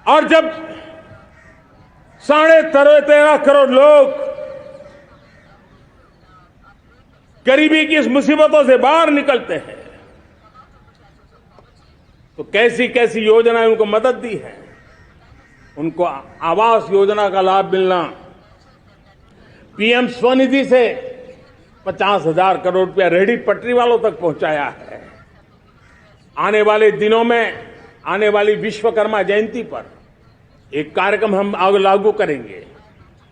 और जब 13.5 करोड़ लोग गरीबी की इस मुसीबतों से बाहर निकलते हैं, तो कैसी कैसी योजनाएं उनको मदद दी है। उनको आवास योजना का लाभ मिलना, पीएम स्वनिधि से 50,000 करोड़ रुपया रेहड़ी पटरी वालों तक पहुंचाया है। आने वाले दिनों में, आने वाली विश्वकर्मा जयंती पर एक कार्यक्रम हम लागू करेंगे।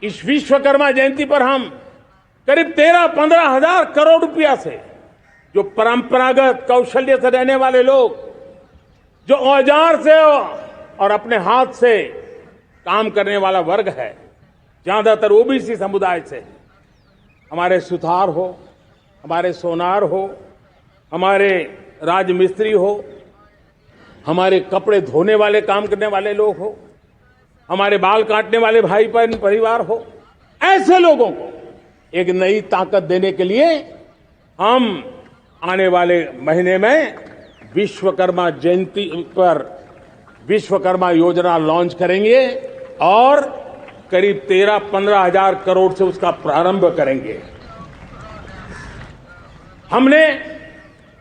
इस विश्वकर्मा जयंती पर हम करीब 13-15 हजार करोड़ रुपया से, जो परंपरागत कौशल्य से रहने वाले लोग, जो औजार से और अपने हाथ से काम करने वाला वर्ग है, ज्यादातर ओबीसी समुदाय से, हमारे सुथार हो, हमारे सोनार हो, हमारे राजमिस्त्री हो, हमारे कपड़े धोने वाले काम करने वाले लोग हो, हमारे बाल काटने वाले भाई बहन परिवार हो, ऐसे लोगों को एक नई ताकत देने के लिए हम आने वाले महीने में विश्वकर्मा जयंती पर विश्वकर्मा योजना लॉन्च करेंगे और करीब 13-15 हजार करोड़ से उसका प्रारंभ करेंगे। हमने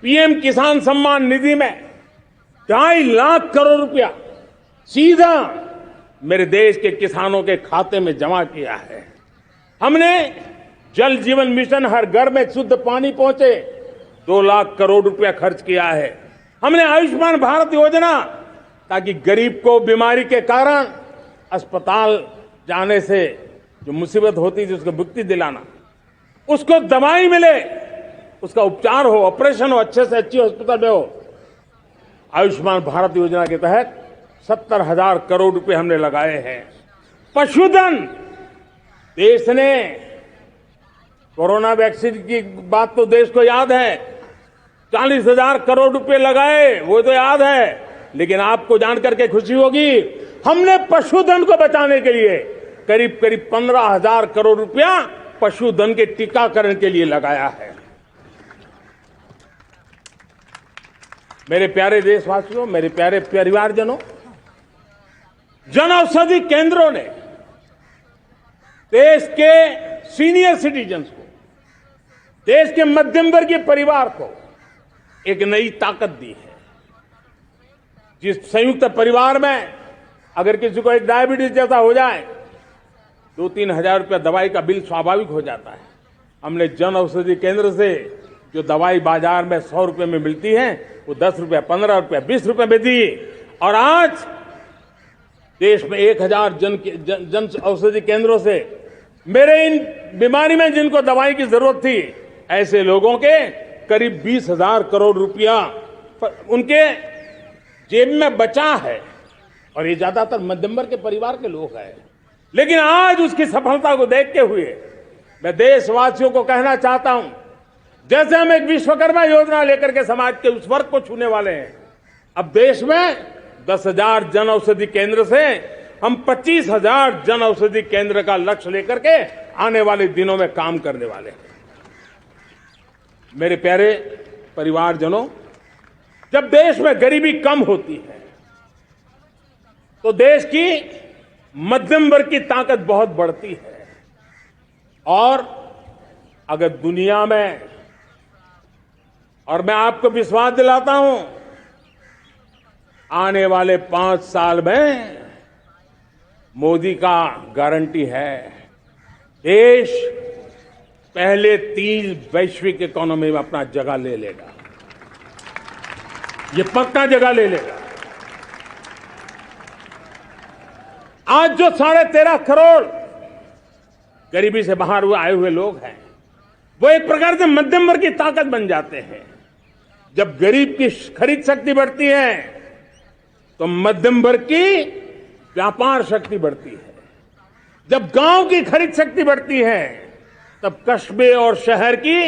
पीएम किसान सम्मान निधि में 2.5 लाख करोड़ रुपया सीधा मेरे देश के किसानों के खाते में जमा किया है। हमने जल जीवन मिशन, हर घर में शुद्ध पानी पहुंचे, 2 लाख करोड़ रुपया खर्च किया है। हमने आयुष्मान भारत योजना, ताकि गरीब को बीमारी के कारण अस्पताल जाने से जो मुसीबत होती थी उसको मुक्ति दिलाना, उसको दवाई मिले, उसका उपचार हो, ऑपरेशन हो, अच्छे से अच्छी हॉस्पिटल में हो। आयुष्मान भारत योजना के तहत 70,000 करोड़ रुपए हमने लगाए हैं। पशुधन, देश ने कोरोना वैक्सीन की बात तो देश को याद है, 40,000 करोड़ रुपए लगाए, वो तो याद है। लेकिन आपको जानकर के खुशी होगी, हमने पशुधन को बचाने के लिए करीब करीब 15,000 करोड़ रुपया पशुधन के टीकाकरण के लिए लगाया है। मेरे प्यारे देशवासियों, मेरे प्यारे परिवारजनों, जन औषधि केंद्रों ने देश के सीनियर सिटीजन्स को, देश के मध्यम वर्गीय परिवार को एक नई ताकत दी है। जिस संयुक्त परिवार में अगर किसी को एक डायबिटीज जैसा हो जाए, 2-3 हजार रुपया दवाई का बिल स्वाभाविक हो जाता है। हमने जन औषधि केंद्र से जो दवाई बाजार में 100 रुपए में मिलती है, वो 10 रुपया, 15 रुपया, 20 रुपए में दी। और आज देश में 1,000 जन औषधि केंद्रों से मेरे इन बीमारी में जिनको दवाई की जरूरत थी, ऐसे लोगों के करीब 20,000 करोड़ रुपया उनके जेब में बचा है। और ये ज्यादातर मध्यम वर्ग के परिवार के लोग हैं। लेकिन आज उसकी सफलता को देखते हुए मैं देशवासियों को कहना चाहता हूं, जैसे हम एक विश्वकर्मा योजना लेकर के समाज के उस वर्ग को छूने वाले हैं, अब देश में 10,000 जन औषधि केंद्र से हम 25,000 जन औषधि केंद्र का लक्ष्य लेकर के आने वाले दिनों में काम करने वाले हैं। मेरे प्यारे परिवारजनों, जब देश में गरीबी कम होती है तो देश की मध्यम वर्ग की ताकत बहुत बढ़ती है। और अगर दुनिया में, और मैं आपको विश्वास दिलाता हूं, आने वाले 5 साल में मोदी का गारंटी है, देश पहले 3 वैश्विक इकोनॉमी में अपना जगह ले लेगा। ये पक्का जगह ले लेगा। आज जो 13.5 करोड़ गरीबी से बाहर आए हुए लोग हैं, वो एक प्रकार से मध्यम वर्ग की ताकत बन जाते हैं। जब गरीब की खरीद शक्ति बढ़ती है तो मध्यम वर्ग की व्यापार शक्ति बढ़ती है। जब गांव की खरीद शक्ति बढ़ती है तब कस्बे और शहर की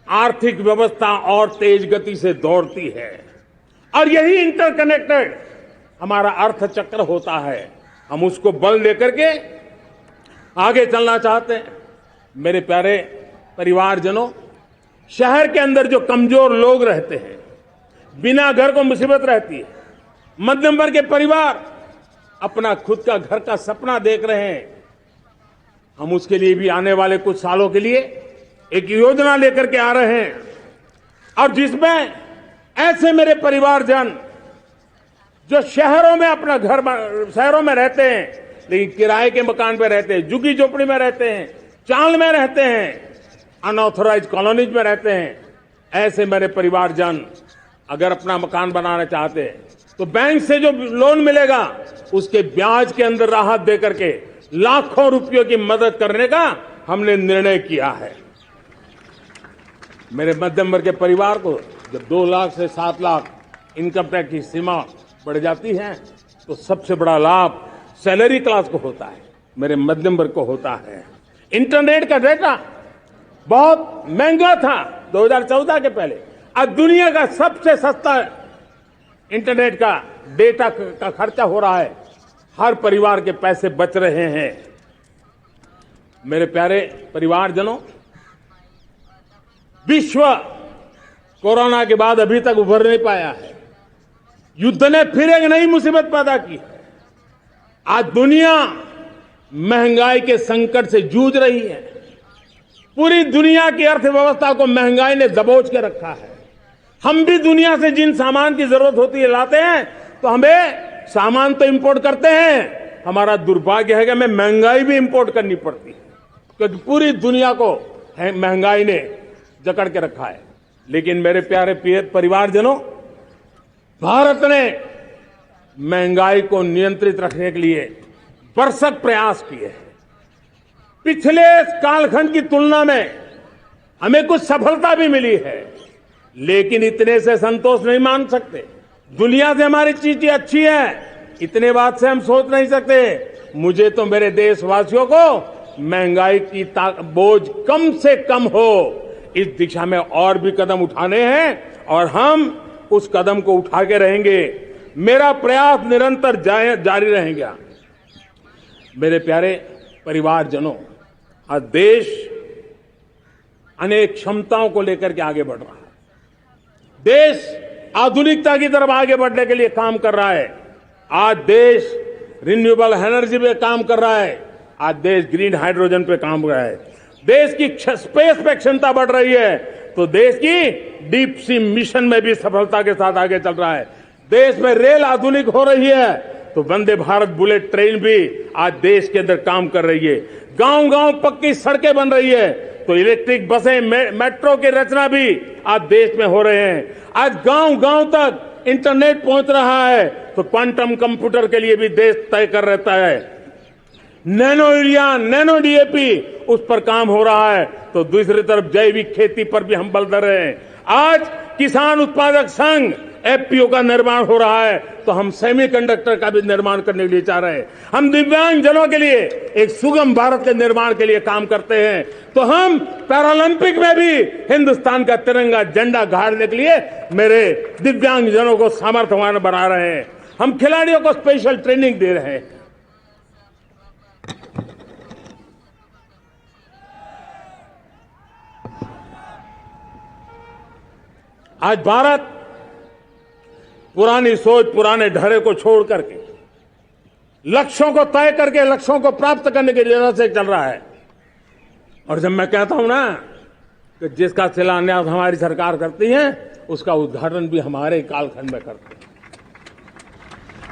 आर्थिक व्यवस्था और तेज गति से दौड़ती है। और यही इंटरकनेक्टेड हमारा अर्थ चक्र होता है। हम उसको बल लेकर के आगे चलना चाहते हैं। मेरे प्यारे परिवारजनों, शहर के अंदर जो कमजोर लोग रहते हैं, बिना घर को मुसीबत रहती है, मध्यम वर्ग के परिवार अपना खुद का घर का सपना देख रहे हैं, हम उसके लिए भी आने वाले कुछ सालों के लिए एक योजना लेकर के आ रहे हैं। और जिसमें ऐसे मेरे परिवारजन जो शहरों में अपना घर, शहरों में रहते हैं लेकिन किराए के मकान पे रहते हैं, झुग्गी झोपड़ी में रहते हैं, चाल में रहते हैं, अनऑथोराइज कॉलोनीज में रहते हैं, ऐसे मेरे परिवारजन अगर अपना मकान बनाना चाहते हैं तो बैंक से जो लोन मिलेगा उसके ब्याज के अंदर राहत देकर के लाखों रुपयों की मदद करने का हमने निर्णय किया है। मेरे मध्यम वर्ग के परिवार को जब 2 लाख से 7 लाख इनकम टैक्स की सीमा बढ़ जाती है तो सबसे बड़ा लाभ सैलरी क्लास को होता है, मेरे मध्यम वर्ग को होता है। इंटरनेट का डेटा बहुत महंगा था 2014 के पहले, आज दुनिया का सबसे सस्ता इंटरनेट का डेटा का खर्चा हो रहा है। हर परिवार के पैसे बच रहे हैं। मेरे प्यारे परिवारजनों, विश्व कोरोना के बाद अभी तक उभर नहीं पाया है। युद्ध ने फिर एक नई मुसीबत पैदा की। आज दुनिया महंगाई के संकट से जूझ रही है। पूरी दुनिया की अर्थव्यवस्था को महंगाई ने दबोच के रखा है। हम भी दुनिया से जिन सामान की जरूरत होती है लाते हैं, तो हमें सामान तो इंपोर्ट करते हैं। हमारा दुर्भाग्य है कि हमें महंगाई भी इंपोर्ट करनी पड़ती है, क्योंकि पूरी दुनिया को महंगाई ने जकड़ के रखा है। लेकिन मेरे प्यारे परिवारजनों, भारत ने महंगाई को नियंत्रित रखने के लिए भरसक प्रयास किए हैं। पिछले कालखंड की तुलना में हमें कुछ सफलता भी मिली है, लेकिन इतने से संतोष नहीं मान सकते। दुनिया से हमारी चीजें अच्छी है, इतने बात से हम सोच नहीं सकते। मुझे तो मेरे देशवासियों को महंगाई की बोझ कम से कम हो, इस दिशा में और भी कदम उठाने हैं और हम उस कदम को उठा के रहेंगे। मेरा प्रयास निरंतर जारी रहेगा। मेरे प्यारे परिवारजनों, आज देश अनेक क्षमताओं को लेकर के आगे बढ़ रहा है। देश आधुनिकता की तरफ आगे बढ़ने के लिए काम कर रहा है। आज देश रिन्यूएबल एनर्जी पे काम कर रहा है। आज देश ग्रीन हाइड्रोजन पे काम कर रहा है। देश की स्पेस पे क्षमता बढ़ रही है, तो देश की डीप सी मिशन में भी सफलता के साथ आगे चल रहा है। देश में रेल आधुनिक हो रही है, तो वंदे भारत बुलेट ट्रेन भी आज देश के अंदर काम कर रही है। गांव गांव पक्की सड़कें बन रही है, तो इलेक्ट्रिक बसें, मेट्रो की रचना भी आज देश में हो रहे हैं। आज गांव गांव तक इंटरनेट पहुंच रहा है, तो क्वांटम कंप्यूटर के लिए भी देश तय कर रहता है। नैनो यूरिया, नैनो डीएपी, उस पर काम हो रहा है, तो दूसरी तरफ जैविक खेती पर भी हम बल दे रहे हैं। आज किसान उत्पादक संघ एफपीओ का निर्माण हो रहा है, तो हम सेमीकंडक्टर का भी निर्माण करने के लिए चाह रहे हैं। हम दिव्यांग जनों के लिए एक सुगम भारत के निर्माण के लिए काम करते हैं, तो हम पैरालंपिक में भी हिंदुस्तान का तिरंगा झंडा गाड़ने के लिए मेरे दिव्यांग जनों को सामर्थ्यवान बना रहे हैं। हम खिलाड़ियों को स्पेशल ट्रेनिंग दे रहे हैं। आज भारत पुरानी सोच, पुराने ढर्रे को छोड़ करके लक्ष्यों को तय करके लक्ष्यों को प्राप्त करने की जरूरत से चल रहा है। और जब मैं कहता हूं ना कि जिसका शिलान्यास हमारी सरकार करती है, उसका उद्घाटन भी हमारे कालखंड में करते हैं।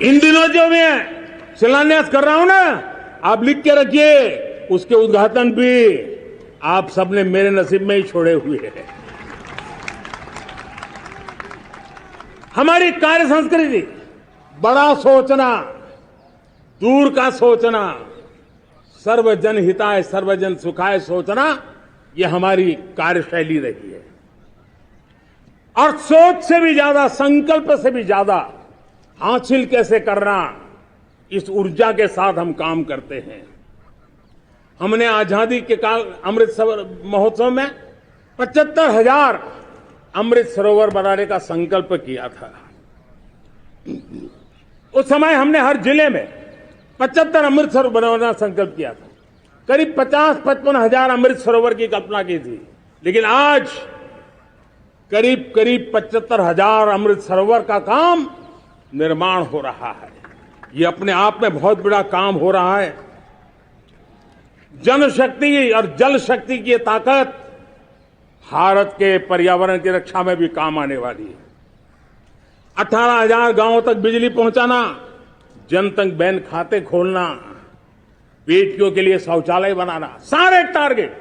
इन दिनों जो मैं शिलान्यास कर रहा हूं ना, आप लिख के रखिए, उसके उद्घाटन भी आप सबने मेरे नसीब में ही छोड़े हुए हैं। हमारी कार्य संस्कृति, बड़ा सोचना, दूर का सोचना, सर्वजन हिताय सर्वजन सुखाय सोचना, यह हमारी कार्यशैली रही है। और सोच से भी ज्यादा, संकल्प से भी ज्यादा हासिल कैसे करना, इस ऊर्जा के साथ हम काम करते हैं। हमने आजादी के काल अमृत महोत्सव में 75,000 अमृत सरोवर बनाने का संकल्प किया था। उस समय हमने हर जिले में 75 अमृत सरोवर बनाने का संकल्प किया था। करीब 50-55 हजार अमृत सरोवर की कल्पना की थी, लेकिन आज करीब 75,000 अमृत सरोवर का काम निर्माण हो रहा है। ये अपने आप में बहुत बड़ा काम हो रहा है। जनशक्ति और जल शक्ति की ताकत भारत के पर्यावरण की रक्षा में भी काम आने वाली है। 18,000 गांवों तक बिजली पहुंचाना, जनधन बैंक खाते खोलना, बेटियों के लिए शौचालय बनाना, सारे टारगेट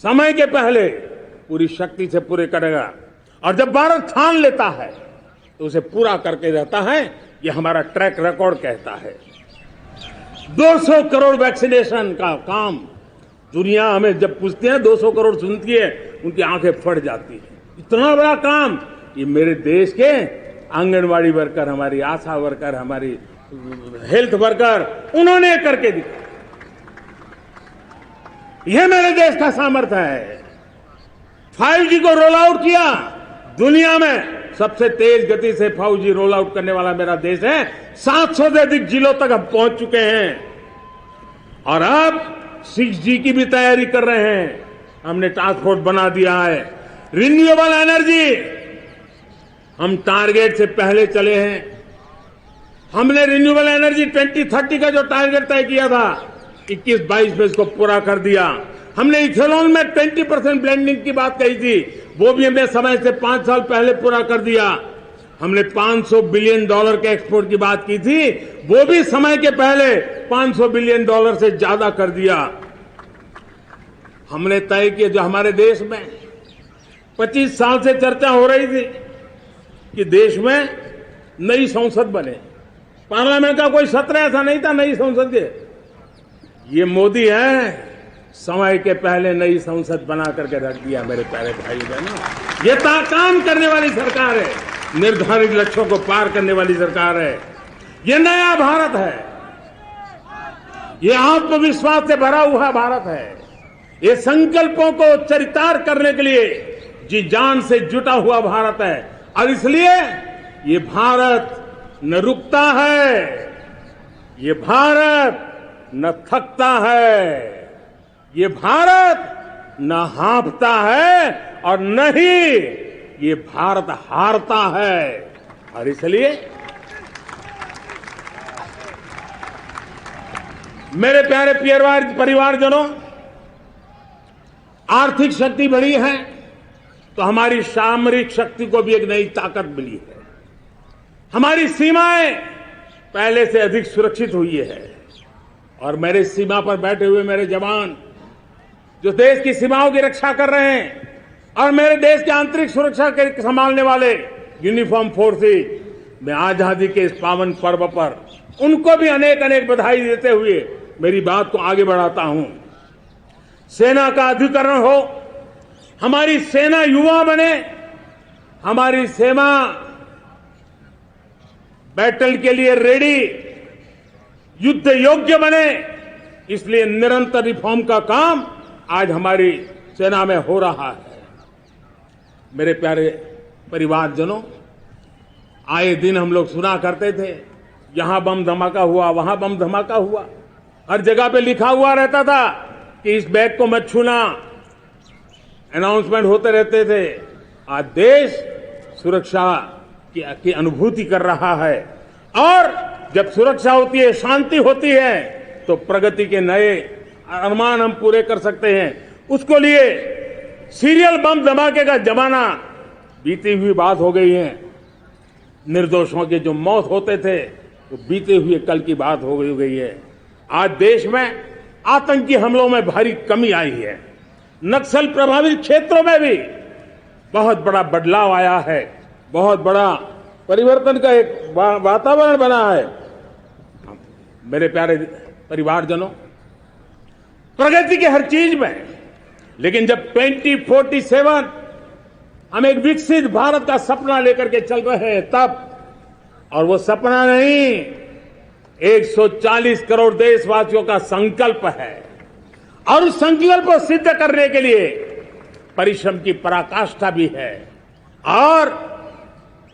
समय के पहले पूरी शक्ति से पूरे करेगा। और जब भारत ठान लेता है तो उसे पूरा करके रहता है। ये हमारा ट्रैक रिकॉर्ड कहता है। 200 करोड़ वैक्सीनेशन का काम, दुनिया हमें जब पूछती है 200 करोड़ सुनती है, उनकी आंखें फट जाती है। इतना बड़ा काम ये मेरे देश के आंगनवाड़ी वर्कर, हमारी आशा वर्कर, हमारी हेल्थ वर्कर, उन्होंने करके दिखाया। यह मेरे देश का सामर्थ्य है। 5G को रोल आउट किया, दुनिया में सबसे तेज गति से 5G रोल आउट करने वाला मेरा देश है। 700 से अधिक जिलों तक हम पहुंच चुके हैं और अब 6G की भी तैयारी कर रहे हैं। हमने टास्क फोर्स बना दिया है। रिन्यूएबल एनर्जी, हम टारगेट से पहले चले हैं। हमने रिन्यूएबल एनर्जी 2030 का जो टारगेट तय किया था, 21-22 में इसको पूरा कर दिया। हमने इथेनॉल में 20% ब्लेंडिंग की बात कही थी, वो भी हमने समय से 5 साल पहले पूरा कर दिया। हमने $500 बिलियन के एक्सपोर्ट की बात की थी, वो भी समय के पहले $500 बिलियन से ज्यादा कर दिया। हमने तय किया, जो हमारे देश में 25 साल से चर्चा हो रही थी कि देश में नई संसद बने। पार्लियामेंट का कोई सत्र ऐसा नहीं था नई संसद के। ये मोदी है, समय के पहले नई संसद बना करके रख दिया। मेरे प्यारे भाई बहनों, ये काम करने वाली सरकार है, निर्धारित लक्ष्यों को पार करने वाली सरकार है। ये नया भारत है, ये आत्मविश्वास से भरा हुआ भारत है, ये संकल्पों को चरितार्थ करने के लिए जी जान से जुटा हुआ भारत है। और इसलिए ये भारत न रुकता है, ये भारत न थकता है, ये भारत न हाँफता है और न ही ये भारत हारता है। और इसलिए मेरे प्यारे परिवारजनों, आर्थिक शक्ति बढ़ी है तो हमारी सामरिक शक्ति को भी एक नई ताकत मिली है। हमारी सीमाएं पहले से अधिक सुरक्षित हुई है और मेरे सीमा पर बैठे हुए मेरे जवान जो देश की सीमाओं की रक्षा कर रहे हैं और मेरे देश की आंतरिक सुरक्षा के संभालने वाले यूनिफॉर्म फोर्सेस, मैं आजादी के इस पावन पर्व पर उनको भी अनेक अनेक बधाई देते हुए मेरी बात को आगे बढ़ाता हूं। सेना का अधिकरण हो, हमारी सेना युवा बने, हमारी सेना बैटल के लिए रेडी, युद्ध योग्य बने, इसलिए निरंतर रिफॉर्म का काम आज हमारी सेना में हो रहा है। मेरे प्यारे परिवारजनों, आए दिन हम लोग सुना करते थे, यहां बम धमाका हुआ, वहां बम धमाका हुआ, हर जगह पे लिखा हुआ रहता था कि इस बैग को मत छूना, अनाउंसमेंट होते रहते थे। आज देश सुरक्षा की अनुभूति कर रहा है और जब सुरक्षा होती है, शांति होती है, तो प्रगति के नए अरमान हम पूरे कर सकते हैं। उसको लिए सीरियल बम धमाके का जमाना बीती हुई बात हो गई है। निर्दोषों के जो मौत होते थे वो बीते हुए कल की बात हो गई है। आज देश में आतंकी हमलों में भारी कमी आई है। नक्सल प्रभावित क्षेत्रों में भी बहुत बड़ा बदलाव आया है, बहुत बड़ा परिवर्तन का एक वातावरण बना है। मेरे प्यारे परिवारजनों, प्रगति के हर चीज में, लेकिन जब 2047 हम एक विकसित भारत का सपना लेकर के चल रहे हैं तब, और वो सपना नहीं 140 करोड़ देशवासियों का संकल्प है और उस संकल्प को सिद्ध करने के लिए परिश्रम की पराकाष्ठा भी है। और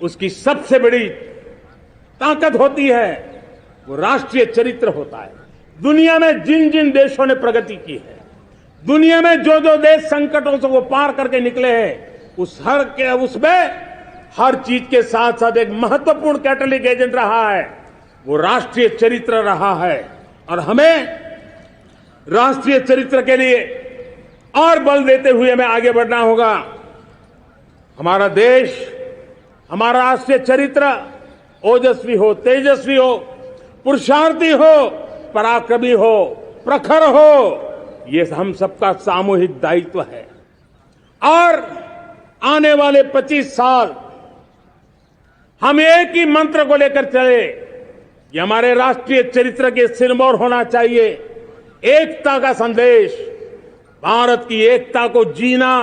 उसकी सबसे बड़ी ताकत होती है वो राष्ट्रीय चरित्र होता है। दुनिया में जिन जिन देशों ने प्रगति की है, दुनिया में जो जो देश संकटों से वो पार करके निकले हैं, उसमें हर चीज के साथ साथ एक महत्वपूर्ण कैटलिक एजेंट रहा है, वो राष्ट्रीय चरित्र रहा है। और हमें राष्ट्रीय चरित्र के लिए और बल देते हुए हमें आगे बढ़ना होगा। हमारा देश, हमारा राष्ट्रीय चरित्र ओजस्वी हो, तेजस्वी हो, पुरुषार्थी हो, पराक्रमी हो, प्रखर हो, ये हम सबका सामूहिक दायित्व है। और आने वाले 25 साल हम एक ही मंत्र को लेकर चले, ये हमारे राष्ट्रीय चरित्र के सिरमौर होना चाहिए। एकता का संदेश, भारत की एकता को जीना,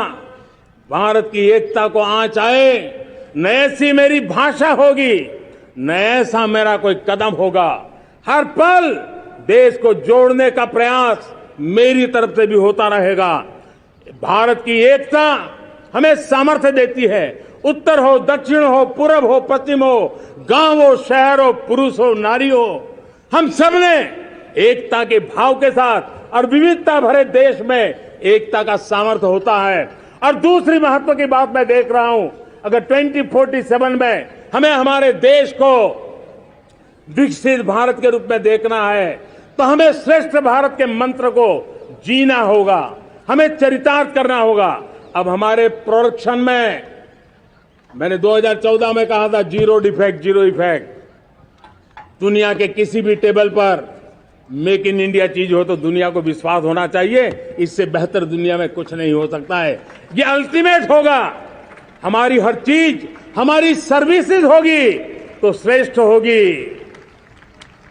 भारत की एकता को आंच आए, न ऐसी मेरी भाषा होगी, न ऐसा मेरा कोई कदम होगा। हर पल देश को जोड़ने का प्रयास मेरी तरफ से भी होता रहेगा। भारत की एकता हमें सामर्थ्य देती है। उत्तर हो, दक्षिण हो, पूर्व हो, पश्चिम हो, गांव हो, शहर हो, पुरुष हो, नारी हो, हम सब ने एकता के भाव के साथ और विविधता भरे देश में एकता का सामर्थ्य होता है। और दूसरी महत्व की बात मैं देख रहा हूं, अगर 2047 में हमें हमारे देश को विकसित भारत के रूप में देखना है तो हमें श्रेष्ठ भारत के मंत्र को जीना होगा, हमें चरितार्थ करना होगा। अब हमारे प्रोडक्शन में, मैंने 2014 में कहा था जीरो डिफेक्ट, जीरो इफेक्ट। दुनिया के किसी भी टेबल पर मेक इन इंडिया चीज हो तो दुनिया को विश्वास होना चाहिए, इससे बेहतर दुनिया में कुछ नहीं हो सकता है। ये अल्टीमेट होगा। हमारी हर चीज, हमारी सर्विसेज होगी तो श्रेष्ठ होगी,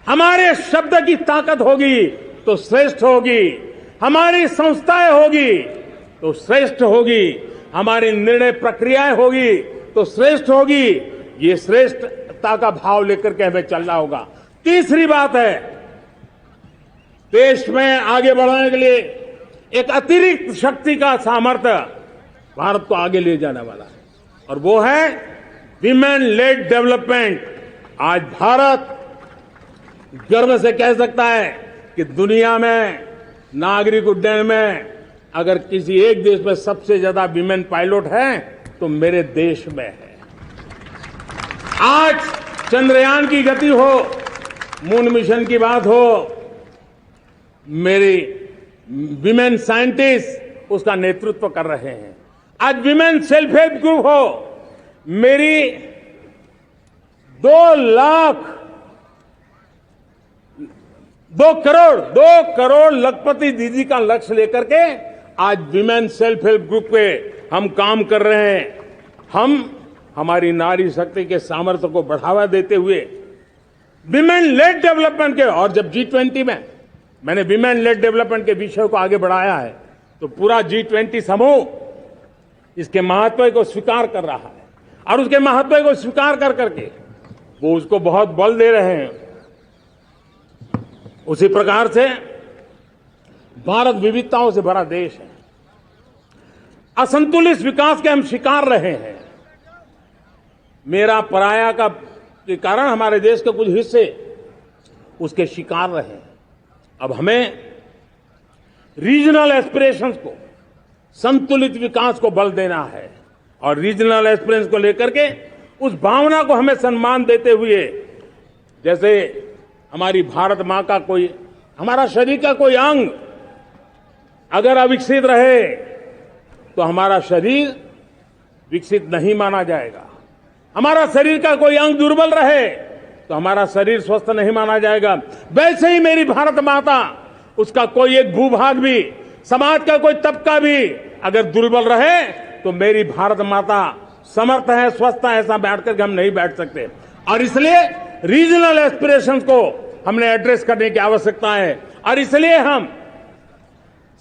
हमारे शब्द की ताकत होगी तो श्रेष्ठ होगी, हमारी संस्थाएं होगी तो श्रेष्ठ होगी, हमारी निर्णय प्रक्रियाएं होगी तो श्रेष्ठ होगी। ये श्रेष्ठता का भाव लेकर के हमें चलना होगा। तीसरी बात है, देश में आगे बढ़ाने के लिए एक अतिरिक्त शक्ति का सामर्थ्य भारत को आगे ले जाने वाला है, और वो है विमेन लेड डेवलपमेंट। आज भारत गर्व से कह सकता है कि दुनिया में नागरिक उड्डयन में अगर किसी एक देश में सबसे ज्यादा विमेन पायलट है तो मेरे देश में है। आज चंद्रयान की गति हो, मून मिशन की बात हो, मेरी विमेन साइंटिस्ट उसका नेतृत्व कर रहे हैं। आज विमेन सेल्फ हेल्प ग्रुप हो, मेरी 2 करोड़ लखपति दीदी का लक्ष्य लेकर के आज विमेन सेल्फ हेल्प ग्रुप पे हम काम कर रहे हैं। हम हमारी नारी शक्ति के सामर्थ्य को बढ़ावा देते हुए विमेन लेड डेवलपमेंट के, और जब G20 में मैंने विमेन लेड डेवलपमेंट के विषय को आगे बढ़ाया है तो पूरा G20 समूह इसके महत्व को स्वीकार कर रहा है, और उसके महत्व को स्वीकार कर करके वो उसको बहुत बल दे रहे हैं। उसी प्रकार से भारत विविधताओं से भरा देश है। असंतुलित विकास के हम शिकार रहे हैं। मेरा पराया का के कारण हमारे देश के कुछ हिस्से उसके शिकार रहे हैं। अब हमें रीजनल एस्पिरेशंस को, संतुलित विकास को बल देना है, और रीजनल एस्पिरेशंस को लेकर के उस भावना को हमें सम्मान देते हुए, जैसे हमारी भारत मां का कोई, हमारा शरीर का कोई अंग अगर अविकसित रहे तो हमारा शरीर विकसित नहीं माना जाएगा। हमारा शरीर का कोई अंग दुर्बल रहे तो हमारा शरीर स्वस्थ नहीं माना जाएगा। वैसे ही मेरी भारत माता, उसका कोई एक भूभाग भी, समाज का कोई तबका भी अगर दुर्बल रहे तो मेरी भारत माता समर्थ है, स्वस्थ है, ऐसा बैठ करके हम नहीं बैठ सकते। और इसलिए रीजनल एस्पिरेशंस को हमने एड्रेस करने की आवश्यकता है, और इसलिए हम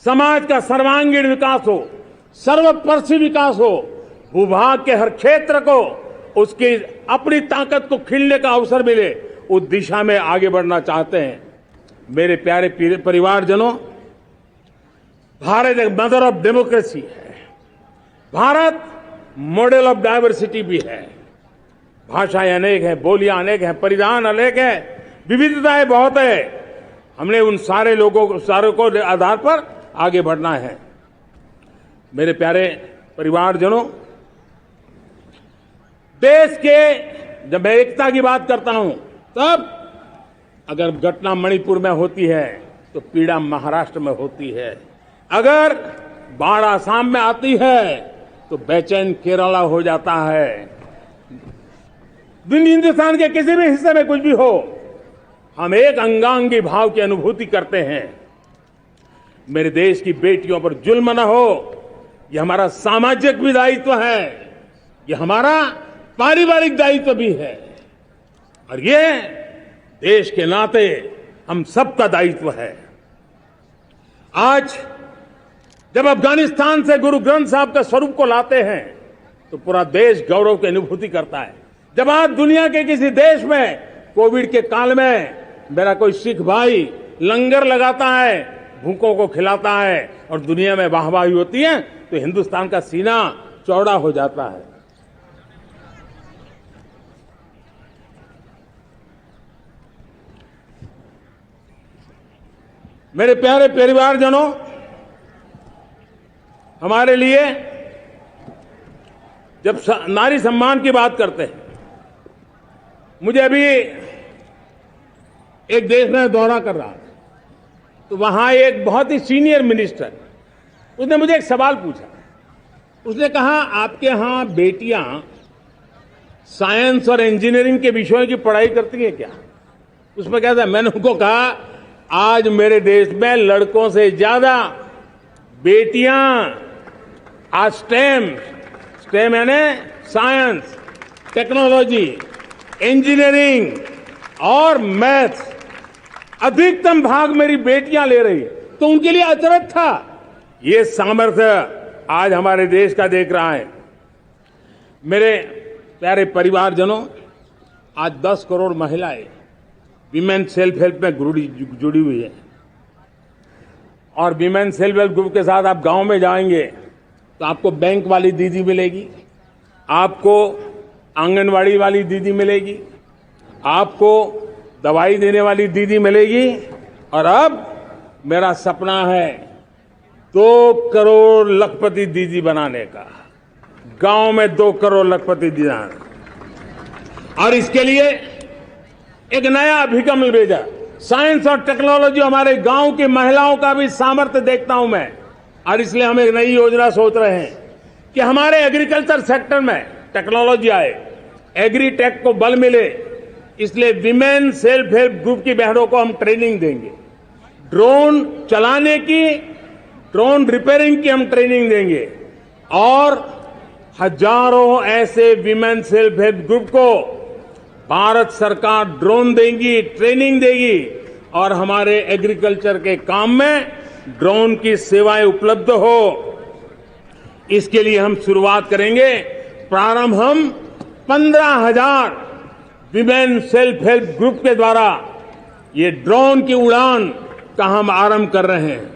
समाज का सर्वांगीण विकास हो, सर्वस्पर्शी विकास हो, भूभाग के हर क्षेत्र को उसकी अपनी ताकत को खिलने का अवसर मिले, उस दिशा में आगे बढ़ना चाहते हैं। मेरे प्यारे परिवारजनों, भारत एक मदर ऑफ डेमोक्रेसी है। भारत मॉडल ऑफ डाइवर्सिटी भी है। भाषाएं अनेक हैं, बोलियां अनेक हैं, परिधान अनेक है, विविधताएं बहुत है। हमने उन सारे लोगों को, सारों को आधार पर आगे बढ़ना है। मेरे प्यारे परिवारजनों, देश के जब मैं एकता की बात करता हूं, तब अगर घटना मणिपुर में होती है तो पीड़ा महाराष्ट्र में होती है, अगर बाढ़ आसाम में आती है तो बेचैन केरला हो जाता है। हिंदुस्तान के किसी भी हिस्से में कुछ भी हो, हम एक अंगांगी भाव की अनुभूति करते हैं। मेरे देश की बेटियों पर जुल्म न हो, यह हमारा सामाजिक भी दायित्व है, यह हमारा पारिवारिक दायित्व भी है, और ये देश के नाते हम सबका दायित्व है। आज जब अफगानिस्तान से गुरु ग्रंथ साहब के स्वरूप को लाते हैं तो पूरा देश गौरव की अनुभूति करता है। जब आज दुनिया के किसी देश में कोविड के काल में मेरा कोई सिख भाई लंगर लगाता है, भूखों को खिलाता है और दुनिया में वाहवाही होती है, तो हिंदुस्तान का सीना चौड़ा हो जाता है। मेरे प्यारे परिवारजनों, हमारे लिए जब नारी सम्मान की बात करते हैं, मुझे अभी एक देश में दौरा कर रहा था, तो वहां एक बहुत ही सीनियर मिनिस्टर, उसने मुझे एक सवाल पूछा। उसने कहा, आपके यहां बेटियां साइंस और इंजीनियरिंग के विषयों की पढ़ाई करती हैं क्या? उसमें क्या था? मैंने उनको कहा, आज मेरे देश में लड़कों से ज्यादा बेटियां आज स्टेम यानी साइंस, टेक्नोलॉजी, इंजीनियरिंग और मैथ्स अधिकतम भाग मेरी बेटियां ले रही है, तो उनके लिए अचरज था। ये सामर्थ्य आज हमारे देश का देख रहा है। मेरे प्यारे परिवारजनों, आज 10 करोड़ महिलाएं विमेन सेल्फ हेल्प में जुड़ी हुई है। और विमेन सेल्फ हेल्प ग्रुप के साथ आप गांव में जाएंगे तो आपको बैंक वाली दीदी मिलेगी, आपको आंगनवाड़ी वाली दीदी मिलेगी, आपको दवाई देने वाली दीदी मिलेगी। और अब मेरा सपना है 2 करोड़ लखपति दीदी बनाने का, गांव में 2 करोड़ लखपति दीदी। और इसके लिए एक नया अभिगम भेजा, साइंस और टेक्नोलॉजी। हमारे गांव की महिलाओं का भी सामर्थ्य देखता हूं मैं, और इसलिए हम एक नई योजना सोच रहे हैं कि हमारे एग्रीकल्चर सेक्टर में टेक्नोलॉजी आए, एग्री टेक को बल मिले। इसलिए विमेन सेल्फ हेल्प ग्रुप की बहनों को हम ट्रेनिंग देंगे, ड्रोन चलाने की, ड्रोन रिपेयरिंग की हम ट्रेनिंग देंगे। और हजारों ऐसे विमेन सेल्फ हेल्प ग्रुप को भारत सरकार ड्रोन देगी, ट्रेनिंग देगी, और हमारे एग्रीकल्चर के काम में ड्रोन की सेवाएं उपलब्ध हो। इसके लिए हम शुरुआत करेंगे। प्रारंभ हम 15,000 विमेन सेल्फ हेल्प ग्रुप के द्वारा ये ड्रोन की उड़ान का हम आरंभ कर रहे हैं।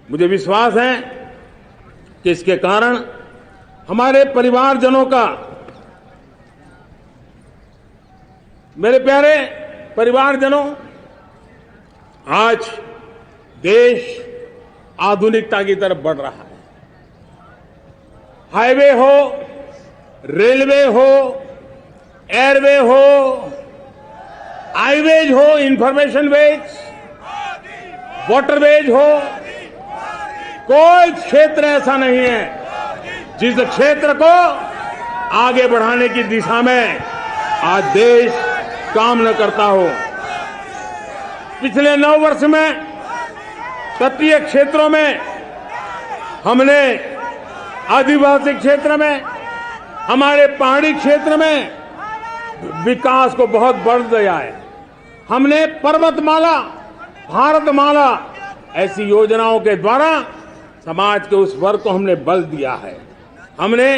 मुझे विश्वास है कि इसके कारण हमारे परिवारजनों का, मेरे प्यारे परिवारजनों, आज देश आधुनिकता की तरफ बढ़ रहा है। हाईवे हो, रेलवे हो, एयरवे हो, हाईवेज हो, इंफॉर्मेशन वेज, वाटरवेज हो, कोई क्षेत्र ऐसा नहीं है जिस क्षेत्र को आगे बढ़ाने की दिशा में आज देश काम न करता हो। पिछले 9 वर्ष में तटीय क्षेत्रों में हमने, आदिवासी क्षेत्र में, हमारे पहाड़ी क्षेत्र में विकास को बहुत बढ़ दिया है। हमने पर्वतमाला, भारतमाला ऐसी योजनाओं के द्वारा समाज के उस वर्ग को हमने बल दिया है। हमने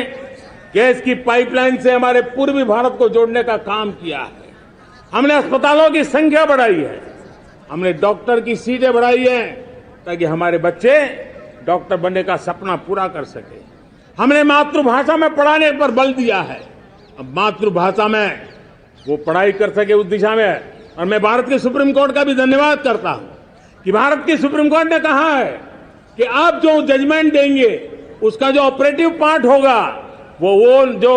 गैस की पाइपलाइन से हमारे पूर्वी भारत को जोड़ने का काम किया है। हमने अस्पतालों की संख्या बढ़ाई है, हमने डॉक्टर की सीटें बढ़ाई है ताकि हमारे बच्चे डॉक्टर बनने का सपना पूरा कर सके। हमने मातृभाषा में पढ़ाने पर बल दिया है, अब मातृभाषा में वो पढ़ाई कर सके उस दिशा में। और मैं भारत के सुप्रीम कोर्ट का भी धन्यवाद करता हूं कि भारत की सुप्रीम कोर्ट ने कहा है कि आप जो जजमेंट देंगे उसका जो ऑपरेटिव पार्ट होगा वो जो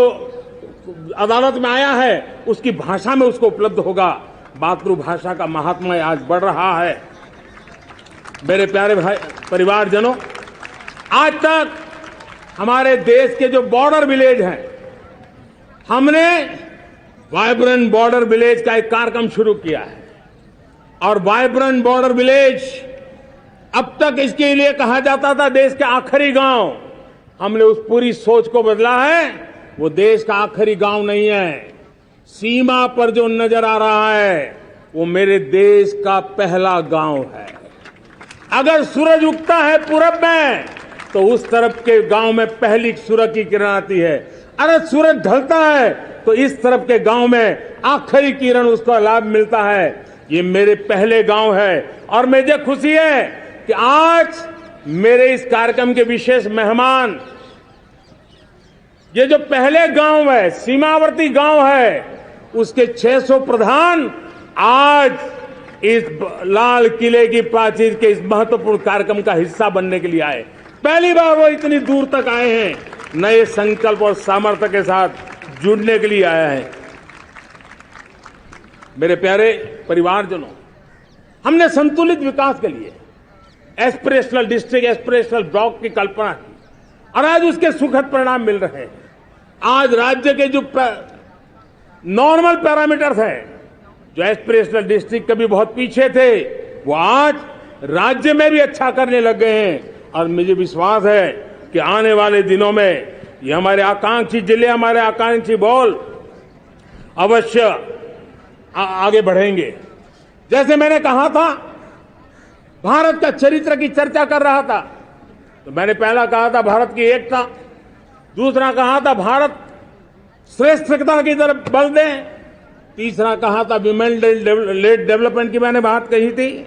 अदालत में आया है उसकी भाषा में उसको उपलब्ध होगा। मातृभाषा का महात्म्य आज बढ़ रहा है। मेरे प्यारे भाई परिवारजनों, आज तक हमारे देश के जो बॉर्डर विलेज हैं, हमने वाइब्रेंट बॉर्डर विलेज का एक कार्यक्रम शुरू किया है। और वाइब्रेंट बॉर्डर विलेज, अब तक इसके लिए कहा जाता था देश के आखिरी गांव। हमने उस पूरी सोच को बदला है। वो देश का आखिरी गांव नहीं है, सीमा पर जो नजर आ रहा है वो मेरे देश का पहला गांव है। अगर सूरज उगता है पूरब में तो उस तरफ के गांव में पहली सूरज की किरण आती है। अगर सूरज ढलता है तो इस तरफ के गांव में आखिरी किरण उसका लाभ मिलता है। ये मेरे पहले गांव है और मुझे खुशी है कि आज मेरे इस कार्यक्रम के विशेष मेहमान, ये जो पहले गांव है, सीमावर्ती गांव है, उसके 600 प्रधान आज इस लाल किले की प्राचीर के इस महत्वपूर्ण कार्यक्रम का हिस्सा बनने के लिए आए। पहली बार वो इतनी दूर तक आए हैं, नए संकल्प और सामर्थ्य के साथ जुड़ने के लिए आया है। मेरे प्यारे परिवारजनों, हमने संतुलित विकास के लिए एस्पिरेशनल डिस्ट्रिक्ट, एस्पिरेशनल ब्लॉक की कल्पना की और आज उसके सुखद परिणाम मिल रहे हैं। आज राज्य के जो नॉर्मल पैरामीटर्स हैं, जो एस्पिरेशनल डिस्ट्रिक्ट कभी बहुत पीछे थे, वो आज राज्य में भी अच्छा करने लग गए हैं। और मुझे विश्वास है कि आने वाले दिनों में ये हमारे आकांक्षी जिले, हमारे आकांक्षी बॉल अवश्य आगे बढ़ेंगे। जैसे मैंने कहा था, भारत का चरित्र की चर्चा कर रहा था, तो मैंने पहला कहा था भारत की एकता, दूसरा कहा था भारत श्रेष्ठता की तरफ बल दें, तीसरा कहा था विमेन लेड डेवलपमेंट की मैंने बात कही थी।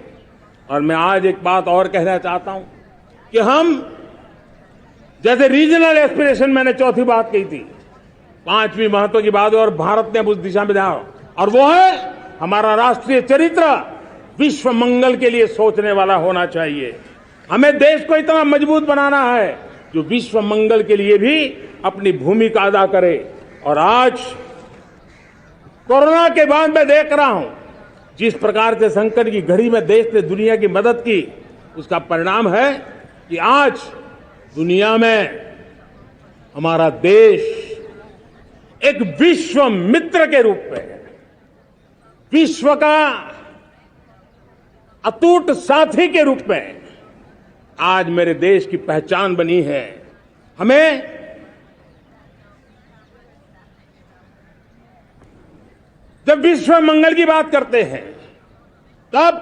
और मैं आज एक बात और कहना चाहता हूं कि हम जैसे रीजनल एस्पिरेशन मैंने चौथी बात कही थी, पांचवी महत्व की बात, और भारत ने अब उस दिशा में ध्यान, और वो है हमारा राष्ट्रीय चरित्र विश्व मंगल के लिए सोचने वाला होना चाहिए। हमें देश को इतना मजबूत बनाना है जो विश्व मंगल के लिए भी अपनी भूमिका अदा करे। और आज कोरोना के बाद मैं देख रहा हूं जिस प्रकार से संकट की घड़ी में देश ने दुनिया की मदद की, उसका परिणाम है कि आज दुनिया में हमारा देश एक विश्व मित्र के रूप में, विश्व का अटूट साथी के रूप में आज मेरे देश की पहचान बनी है। हमें जब विश्व मंगल की बात करते हैं तब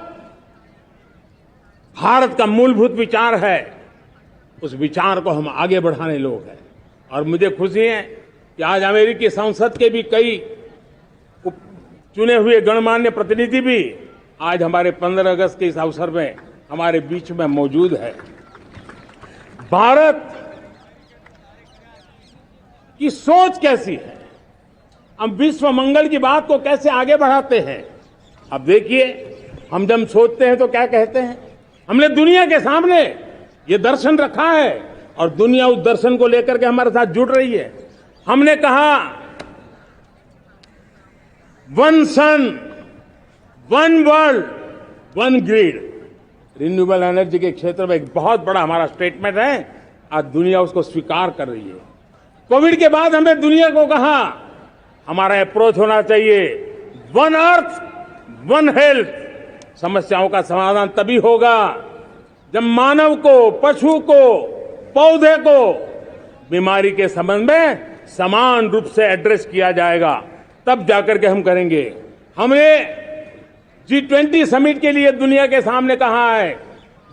भारत का मूलभूत विचार है, उस विचार को हम आगे बढ़ाने लोग हैं। और मुझे खुशी है कि आज अमेरिकी संसद के भी कई चुने हुए गणमान्य प्रतिनिधि भी आज हमारे 15 अगस्त के इस अवसर में हमारे बीच में मौजूद है। भारत की सोच कैसी है, हम विश्व मंगल की बात को कैसे आगे बढ़ाते हैं। अब देखिए, हम जब सोचते हैं तो क्या कहते हैं, हमने दुनिया के सामने ये दर्शन रखा है और दुनिया उस दर्शन को लेकर के हमारे साथ जुड़ रही है। हमने कहा one sun, one world, one grid. Renewable energy के क्षेत्र में एक बहुत बड़ा हमारा स्टेटमेंट है, आज दुनिया उसको स्वीकार कर रही है। कोविड के बाद हमने दुनिया को कहा हमारा अप्रोच होना चाहिए वन अर्थ, वन हेल्थ। समस्याओं का समाधान तभी होगा जब मानव को, पशु को, पौधे को बीमारी के संबंध में समान रूप से एड्रेस किया जाएगा, तब जाकर के हम करेंगे। हमने G20 समिट के लिए दुनिया के सामने कहा है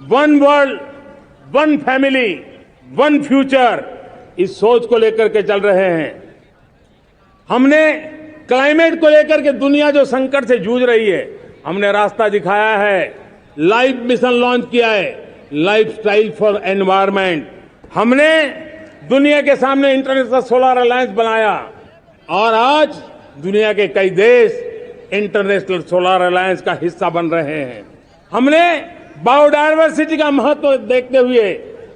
one world, one family, one future. इस सोच को लेकर के चल रहे हैं। हमने क्लाइमेट को लेकर के दुनिया जो संकट से जूझ रही है, हमने रास्ता दिखाया है, लाइफ मिशन लॉन्च किया है, लाइफस्टाइल फॉर एनवायरमेंट। हमने दुनिया के सामने इंटरनेशनल सोलर अलायंस बनाया और आज दुनिया के कई देश इंटरनेशनल सोलर अलायंस का हिस्सा बन रहे हैं। हमने बायोडायवर्सिटी का महत्व देखते हुए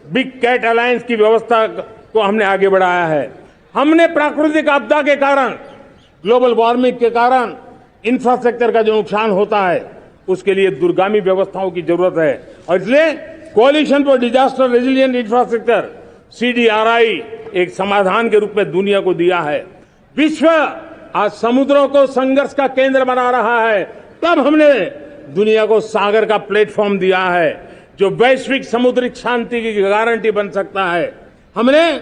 बिग कैट अलायंस की व्यवस्था को हमने आगे बढ़ाया है। हमने प्राकृतिक आपदा के कारण, ग्लोबल वार्मिंग के कारण इंफ्रास्ट्रक्चर का जो नुकसान होता है, उसके लिए दूरगामी व्यवस्थाओं की जरूरत है और इसलिए coalition for disaster resilient infrastructure CDRI एक समाधान के रूप में दुनिया को दिया है। विश्व आज समुद्रों को संघर्ष का केंद्र बना रहा है, तब हमने दुनिया को सागर का प्लेटफॉर्म दिया है जो वैश्विक समुद्री शांति की गारंटी बन सकता है। हमने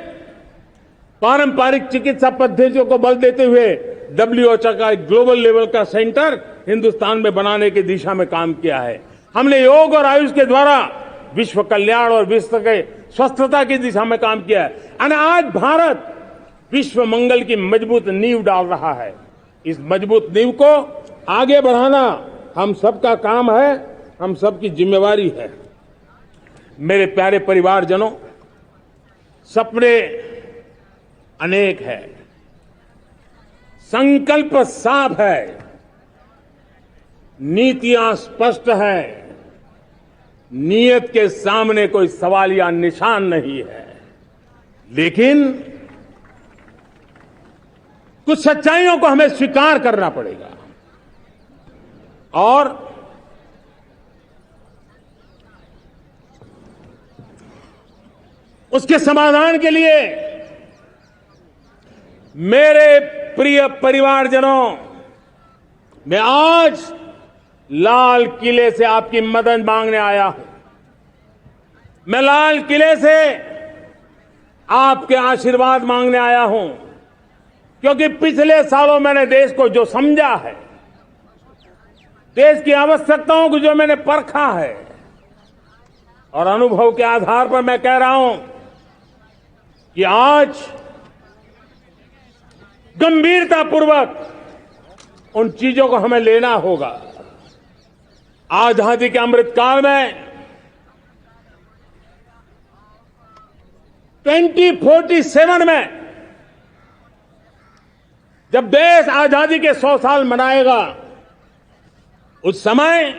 पारंपरिक चिकित्सा पद्धतियों को बल देते हुए WHO का ग्लोबल लेवल का सेंटर हिंदुस्तान में बनाने की दिशा में काम किया है। हमने योग और आयुष के द्वारा विश्व कल्याण और विश्व के स्वस्थता की दिशा में काम किया है और आज भारत विश्व मंगल की मजबूत नींव डाल रहा है। इस मजबूत नींव को आगे बढ़ाना हम सबका काम है, हम सबकी जिम्मेवारी है। मेरे प्यारे परिवारजनों, सपने अनेक है, संकल्प साफ है, नीतियां स्पष्ट है, नियत के सामने कोई सवाल या निशान नहीं है, लेकिन कुछ सच्चाइयों को हमें स्वीकार करना पड़ेगा और उसके समाधान के लिए मेरे प्रिय परिवारजनों, मैं आज लाल किले से आपकी मदद मांगने आया हूं। मैं लाल किले से आपके आशीर्वाद मांगने आया हूं। क्योंकि पिछले सालों मैंने देश को जो समझा है, देश की आवश्यकताओं को जो मैंने परखा है, और अनुभव के आधार पर मैं कह रहा हूं कि आज गंभीरतापूर्वक उन चीजों को हमें लेना होगा। आजादी के अमृतकाल में 2047 में जब देश आजादी के 100 साल मनाएगा, उस समय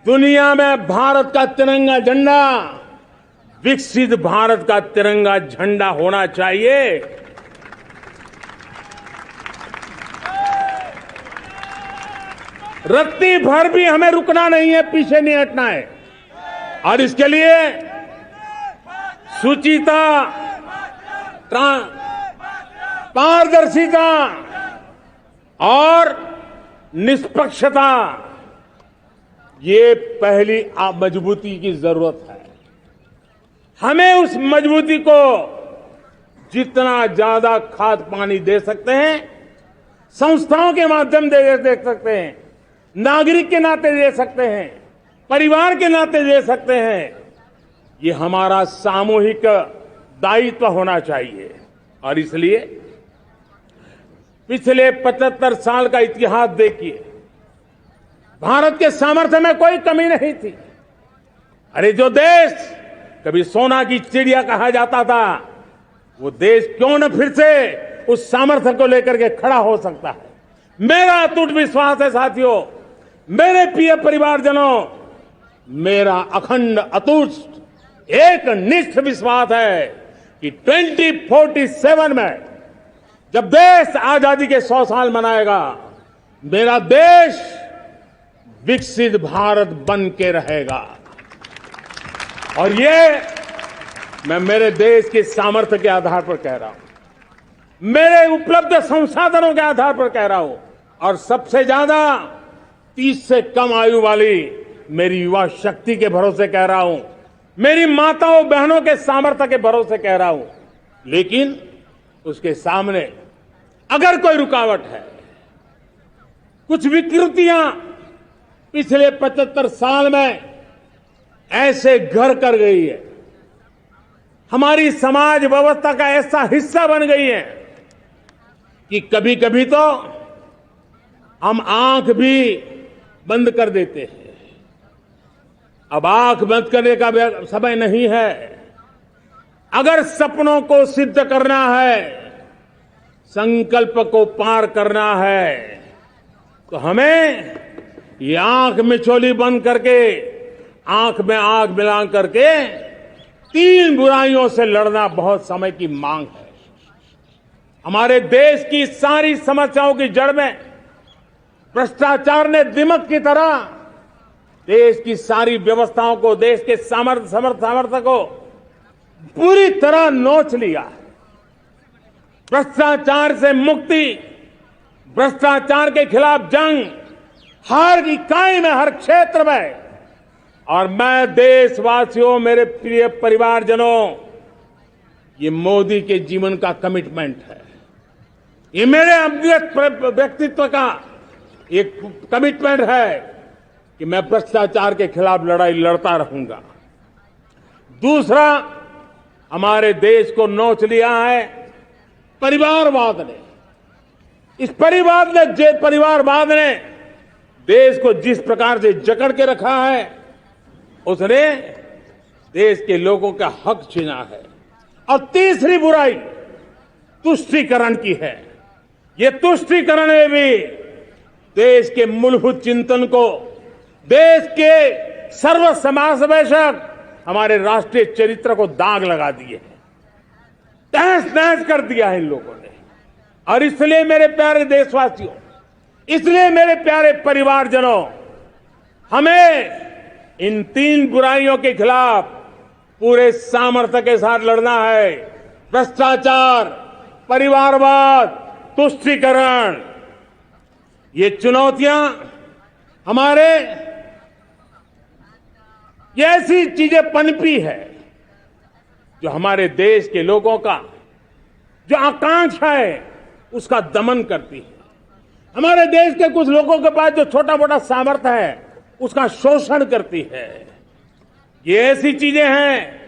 दुनिया में भारत का तिरंगा झंडा विकसित भारत का तिरंगा झंडा होना चाहिए। रत्ती भर भी हमें रुकना नहीं है, पीछे नहीं हटना है। और इसके लिए शुचिता, पारदर्शिता और निष्पक्षता, ये पहली मजबूती की जरूरत है। हमें उस मजबूती को जितना ज्यादा खाद पानी दे सकते हैं, संस्थाओं के माध्यम से दे सकते हैं, नागरिक के नाते दे सकते हैं, परिवार के नाते दे सकते हैं, ये हमारा सामूहिक दायित्व होना चाहिए। और इसलिए पिछले 75 साल का इतिहास देखिए, भारत के सामर्थ्य में कोई कमी नहीं थी। अरे जो देश कभी सोना की चिड़िया कहा जाता था, वो देश क्यों न फिर से उस सामर्थ्य को लेकर के खड़ा हो सकता है। मेरा अटूट विश्वास है साथियों, मेरे प्रिय परिवारजनों, मेरा अखंड अटूट एक निष्ठ विश्वास है कि 2047 में जब देश आजादी के 100 साल मनाएगा, मेरा देश विकसित भारत बन के रहेगा। और ये मैं मेरे देश के सामर्थ्य के आधार पर कह रहा हूं, मेरे उपलब्ध संसाधनों के आधार पर कह रहा हूं, और सबसे ज्यादा 30 से कम आयु वाली मेरी युवा शक्ति के भरोसे कह रहा हूं, मेरी माताओं बहनों के सामर्थ्य के भरोसे कह रहा हूं। लेकिन उसके सामने अगर कोई रुकावट है, कुछ विकृतियां पिछले 75 साल में ऐसे घर कर गई है, हमारी समाज व्यवस्था का ऐसा हिस्सा बन गई है कि कभी कभी तो हम आंख भी बंद कर देते हैं। अब आंख बंद करने का समय नहीं है। अगर सपनों को सिद्ध करना है, संकल्प को पार करना है, तो हमें ये आंख मिचौली बंद करके, आंख में आंख मिला करके 3 बुराइयों से लड़ना बहुत समय की मांग है। हमारे देश की सारी समस्याओं की जड़ में भ्रष्टाचार ने दिमक की तरह देश की सारी व्यवस्थाओं को, देश के सामर्थ्य को पूरी तरह नोच लिया है। भ्रष्टाचार से मुक्ति, भ्रष्टाचार के खिलाफ जंग हर इकाई में, हर क्षेत्र में। और मैं देशवासियों, मेरे प्रिय परिवारजनों, ये मोदी के जीवन का कमिटमेंट है। ये मेरे व्यक्तित्व का एक कमिटमेंट है कि मैं भ्रष्टाचार के खिलाफ लड़ाई लड़ता रहूंगा। दूसरा, हमारे देश को नोच लिया है परिवारवाद ने। इस परिवारवाद ने देश को जिस प्रकार से जकड़ के रखा है, उसने देश के लोगों का हक छीना है। और तीसरी बुराई तुष्टीकरण की है। ये तुष्टीकरण में भी देश के मूलभूत चिंतन को, देश के सर्व समावेशक हमारे राष्ट्रीय चरित्र को दाग लगा दिए हैं, तहस नहस कर दिया है इन लोगों ने। और इसलिए मेरे प्यारे देशवासियों, इसलिए मेरे प्यारे परिवारजनों, हमें इन 3 बुराइयों के खिलाफ पूरे सामर्थ्य के साथ लड़ना है। भ्रष्टाचार, परिवारवाद, तुष्टीकरण, ये चुनौतियां हमारे, ये ऐसी चीजें पनपी है जो हमारे देश के लोगों का, जो आकांक्षा है उसका दमन करती है। हमारे देश के कुछ लोगों के पास जो छोटा मोटा सामर्थ्य है उसका शोषण करती है। ये ऐसी चीजें हैं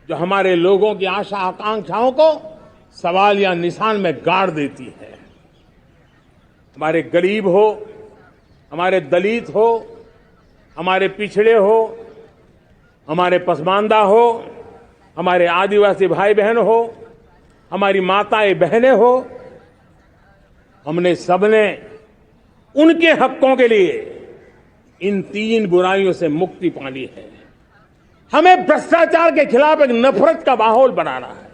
जो हमारे लोगों की आशा आकांक्षाओं को सवाल या निशान में गाड़ देती है। हमारे गरीब हो, हमारे दलित हो, हमारे पिछड़े हो, हमारे पसमानदा हो, हमारे आदिवासी भाई बहन हो, हमारी माताएं बहनें हो, हमने सबने उनके हकों के लिए इन 3 बुराइयों से मुक्ति पानी है। हमें भ्रष्टाचार के खिलाफ एक नफरत का माहौल बनाना है।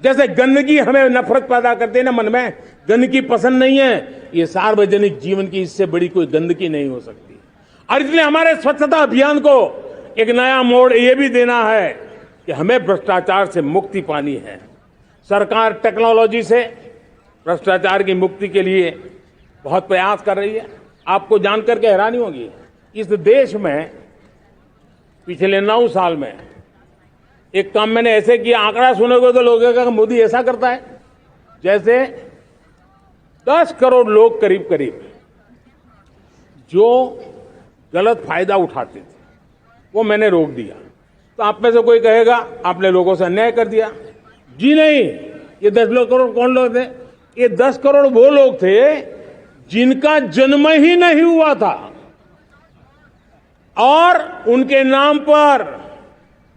जैसे गंदगी हमें नफरत पैदा करती है ना, मन में गंदगी पसंद नहीं है, ये सार्वजनिक जीवन की इससे बड़ी कोई गंदगी नहीं हो सकती। और इसलिए हमारे स्वच्छता अभियान को एक नया मोड़ ये भी देना है कि हमें भ्रष्टाचार से मुक्ति पानी है। सरकार टेक्नोलॉजी से भ्रष्टाचार की मुक्ति के लिए बहुत प्रयास कर रही है। आपको जानकर के हैरानी होगी, इस देश में पिछले 9 साल में एक काम मैंने ऐसे किया, आंकड़ा सुनोगे तो लोग कहेंगे मोदी ऐसा करता है। जैसे 10 करोड़ लोग करीब करीब जो गलत फायदा उठाते थे वो मैंने रोक दिया। तो आप में से कोई कहेगा आपने लोगों से अन्याय कर दिया। जी नहीं, ये 10 करोड़ कौन लोग थे? ये 10 करोड़ वो लोग थे जिनका जन्म ही नहीं हुआ था और उनके नाम पर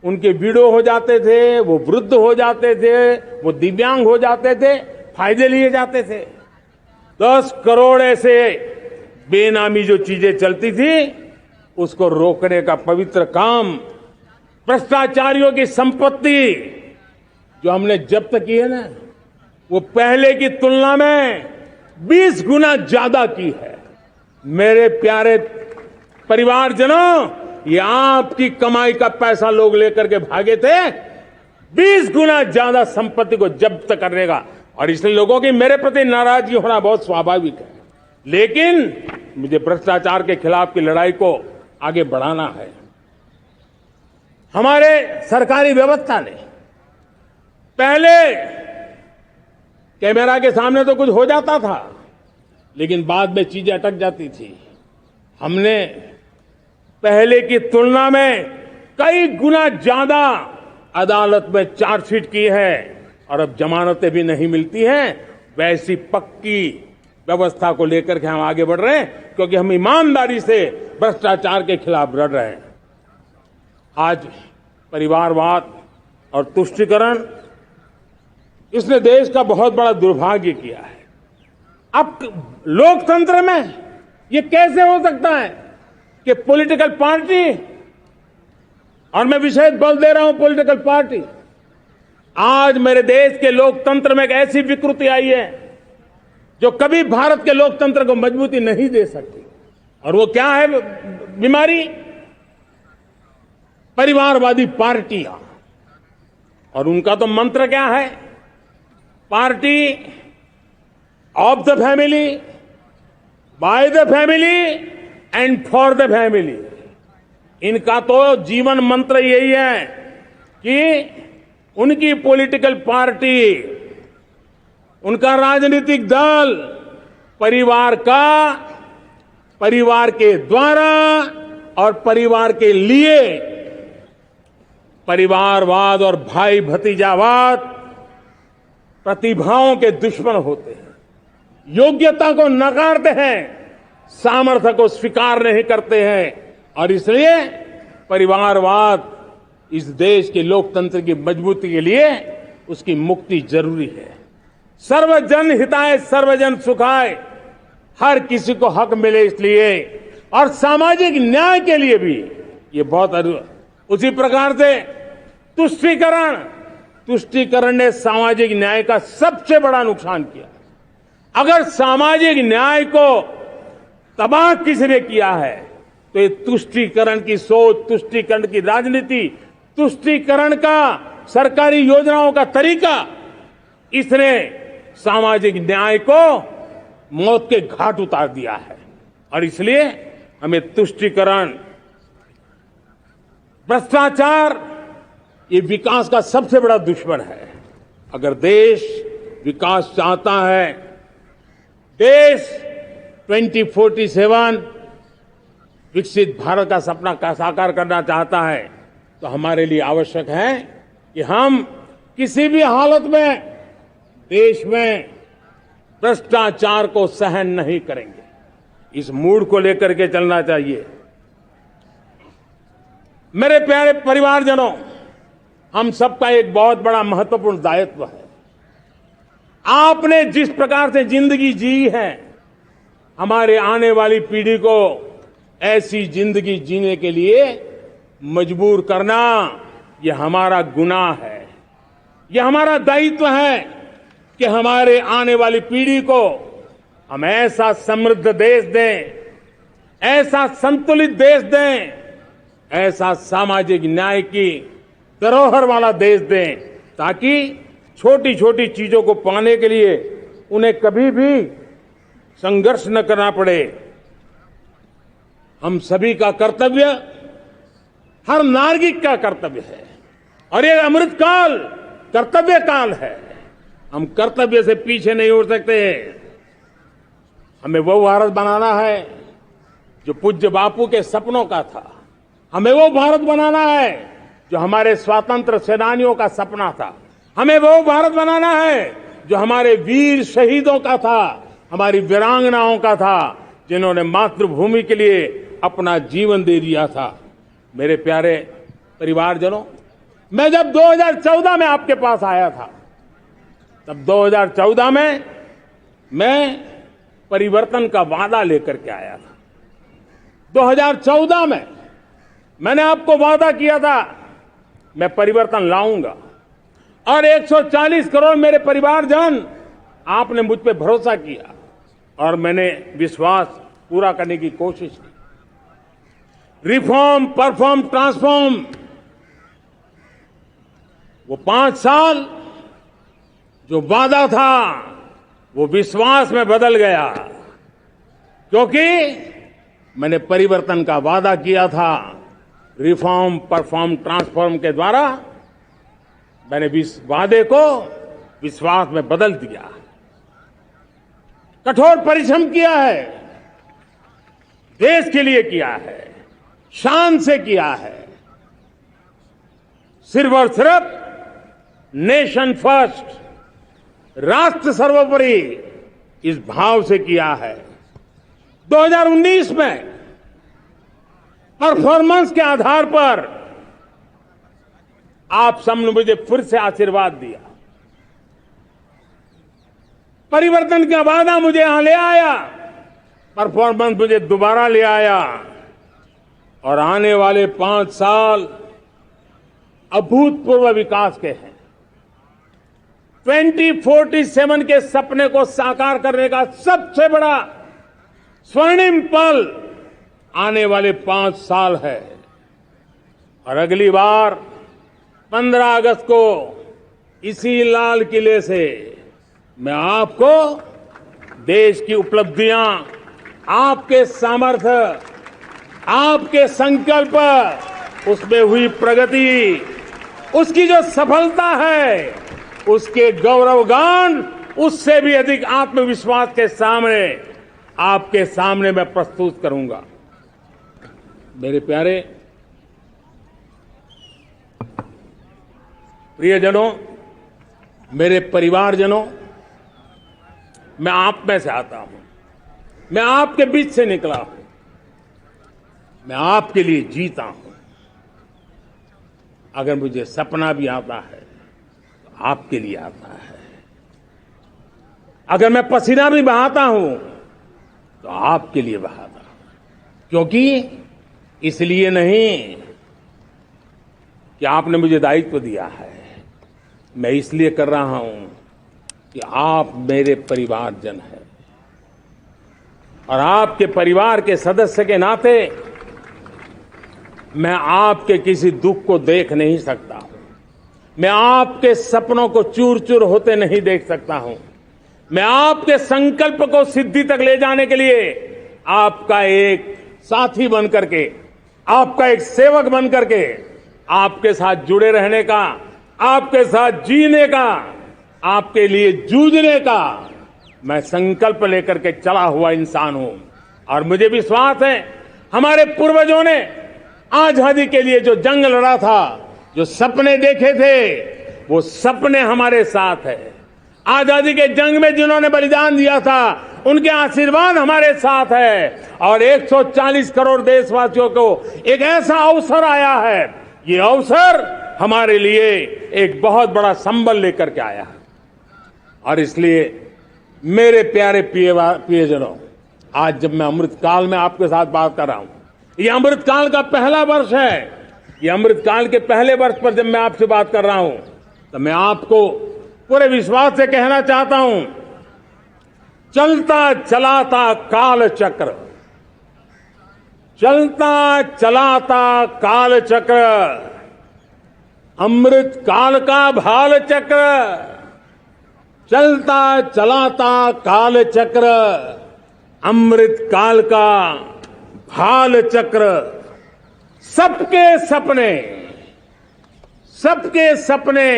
उनके विडो हो जाते थे, वो वृद्ध हो जाते थे, वो दिव्यांग हो जाते थे, फायदे लिए जाते थे। 10 करोड़ ऐसे बेनामी जो चीजें चलती थी उसको रोकने का पवित्र काम, भ्रष्टाचारियों की संपत्ति जो हमने जब्त की है ना, वो पहले की तुलना में 20 गुना ज्यादा की है। मेरे प्यारे परिवारजनों, ये आपकी कमाई का पैसा लोग लेकर के भागे थे, 20 गुना ज्यादा संपत्ति को जब्त करने का। और इसलिए लोगों की मेरे प्रति नाराजगी होना बहुत स्वाभाविक है, लेकिन मुझे भ्रष्टाचार के खिलाफ की लड़ाई को आगे बढ़ाना है। हमारे सरकारी व्यवस्था ने पहले कैमरा के सामने तो कुछ हो जाता था, लेकिन बाद में चीजें अटक जाती थी। हमने पहले की तुलना में कई गुना ज्यादा अदालत में चार्जशीट की है और अब जमानतें भी नहीं मिलती हैं। वैसी पक्की व्यवस्था को लेकर के हम आगे बढ़ रहे हैं, क्योंकि हम ईमानदारी से भ्रष्टाचार के खिलाफ लड़ रहे हैं। आज परिवारवाद और तुष्टीकरण, इसने देश का बहुत बड़ा दुर्भाग्य किया है। अब लोकतंत्र में ये कैसे हो सकता है कि पॉलिटिकल पार्टी, और मैं विशेष बल दे रहा हूं पॉलिटिकल पार्टी, आज मेरे देश के लोकतंत्र में एक ऐसी विकृति आई है जो कभी भारत के लोकतंत्र को मजबूती नहीं दे सकती। और वो क्या है बीमारी? परिवारवादी पार्टियां। और उनका तो मंत्र क्या है? Party of the family, by the family and for the family. इनका तो जीवन मंत्र यही है कि उनकी पॉलिटिकल पार्टी, उनका राजनीतिक दल परिवार का, परिवार के द्वारा और परिवार के लिए, परिवारवाद और भाई भतीजावाद प्रतिभाओं के दुश्मन होते हैं, योग्यता को नकारते हैं, सामर्थ्य को स्वीकार नहीं करते हैं। और इसलिए परिवारवाद इस देश के लोकतंत्र की मजबूती के लिए उसकी मुक्ति जरूरी है। सर्वजन हिताय सर्वजन सुखाय, हर किसी को हक मिले इसलिए, और सामाजिक न्याय के लिए भी ये बहुत। उसी प्रकार से तुष्टीकरण ने सामाजिक न्याय का सबसे बड़ा नुकसान किया। अगर सामाजिक न्याय को तबाह किसने किया है तो ये तुष्टीकरण की सोच, तुष्टीकरण की राजनीति, तुष्टीकरण का सरकारी योजनाओं का तरीका, इसने सामाजिक न्याय को मौत के घाट उतार दिया है। और इसलिए हमें तुष्टीकरण, भ्रष्टाचार, ये विकास का सबसे बड़ा दुश्मन है। अगर देश विकास चाहता है, देश 2047 विकसित भारत का सपना का साकार करना चाहता है, तो हमारे लिए आवश्यक है कि हम किसी भी हालत में देश में भ्रष्टाचार को सहन नहीं करेंगे। इस मूड को लेकर के चलना चाहिए। मेरे प्यारे परिवारजनों, हम सबका एक बहुत बड़ा महत्वपूर्ण दायित्व है। आपने जिस प्रकार से जिंदगी जी है, हमारे आने वाली पीढ़ी को ऐसी जिंदगी जीने के लिए मजबूर करना, यह हमारा गुनाह है। यह हमारा दायित्व है कि हमारे आने वाली पीढ़ी को हम ऐसा समृद्ध देश दें, ऐसा संतुलित देश दें, ऐसा सामाजिक न्याय की धरोहर वाला देश दें, ताकि छोटी छोटी चीजों को पाने के लिए उन्हें कभी भी संघर्ष न करना पड़े। हम सभी का कर्तव्य, हर नागरिक का कर्तव्य है, और ये अमृत काल कर्तव्य काल है। हम कर्तव्य से पीछे नहीं उठ सकते। हमें वो भारत बनाना है जो पूज्य बापू के सपनों का था। हमें वो भारत बनाना है जो हमारे स्वतंत्र सेनानियों का सपना था। हमें वो भारत बनाना है जो हमारे वीर शहीदों का था, हमारी वीरांगनाओं का था, जिन्होंने मातृभूमि के लिए अपना जीवन दे दिया था। मेरे प्यारे परिवारजनों, मैं जब 2014 में आपके पास आया था, तब 2014 में मैं परिवर्तन का वादा लेकर के आया था। 2014 में मैंने आपको वादा किया था, मैं परिवर्तन लाऊंगा, और 140 करोड़ मेरे परिवारजन, आपने मुझ पे भरोसा किया और मैंने विश्वास पूरा करने की कोशिश की। रिफॉर्म, परफॉर्म, ट्रांसफॉर्म, वो 5 साल जो वादा था वो विश्वास में बदल गया, क्योंकि मैंने परिवर्तन का वादा किया था। रिफॉर्म, परफॉर्म, ट्रांसफॉर्म के द्वारा मैंने इस वादे को विश्वास में बदल दिया। कठोर परिश्रम किया है, देश के लिए किया है, शान से किया है, सिर्फ और सिर्फ नेशन फर्स्ट, राष्ट्र सर्वोपरि, इस भाव से किया है। 2019 में परफॉर्मेंस के आधार पर आप सबने मुझे फिर से आशीर्वाद दिया। परिवर्तन का वादा मुझे यहां ले आया, परफॉर्मेंस मुझे दोबारा ले आया, और आने वाले 5 साल अभूतपूर्व विकास के हैं। 2047 के सपने को साकार करने का सबसे बड़ा स्वर्णिम पल आने वाले 5 साल है। और अगली बार 15 अगस्त को इसी लाल किले से मैं आपको देश की उपलब्धियां, आपके सामर्थ्य, आपके संकल्प, उसमें हुई प्रगति, उसकी जो सफलता है, उसके गौरवगान, उससे भी अधिक आत्मविश्वास के सामने, आपके सामने मैं प्रस्तुत करूंगा। मेरे प्यारे प्रियजनों, मेरे परिवारजनों, मैं आप में से आता हूं, मैं आपके बीच से निकला हूं, मैं आपके लिए जीता हूं। अगर मुझे सपना भी आता है तो आपके लिए आता है। अगर मैं पसीना भी बहाता हूं तो आपके लिए बहाता हूं, क्योंकि इसलिए नहीं कि आपने मुझे दायित्व दिया है, मैं इसलिए कर रहा हूं कि आप मेरे परिवारजन हैं, और आपके परिवार के सदस्य के नाते मैं आपके किसी दुख को देख नहीं सकता हूं, मैं आपके सपनों को चूर चूर होते नहीं देख सकता हूं, मैं आपके संकल्प को सिद्धि तक ले जाने के लिए आपका एक साथी बन करके, आपका एक सेवक बन करके, आपके साथ जुड़े रहने का, आपके साथ जीने का, आपके लिए जूझने का मैं संकल्प लेकर के चला हुआ इंसान हूं और मुझे विश्वास है हमारे पूर्वजों ने आजादी के लिए जो जंग लड़ा था, जो सपने देखे थे, वो सपने हमारे साथ है। आजादी के जंग में जिन्होंने बलिदान दिया था, उनके आशीर्वाद हमारे साथ है और 140 करोड़ देशवासियों को एक ऐसा अवसर आया है। ये अवसर हमारे लिए एक बहुत बड़ा संबल लेकर के आया है और इसलिए मेरे प्यारे प्रियजनों, आज जब मैं अमृत काल में आपके साथ बात कर रहा हूं, ये अमृत काल का पहला वर्ष है। ये अमृत काल के पहले वर्ष पर जब मैं आपसे बात कर रहा हूं, तो मैं आपको पूरे विश्वास से कहना चाहता हूं, चलता चलाता काल चक्र, चलता चलाता काल चक्र, अमृत काल का भाल चक्र, चलता चलाता काल चक्र, अमृत काल का भाल चक्र, सबके सपने, सबके सपने,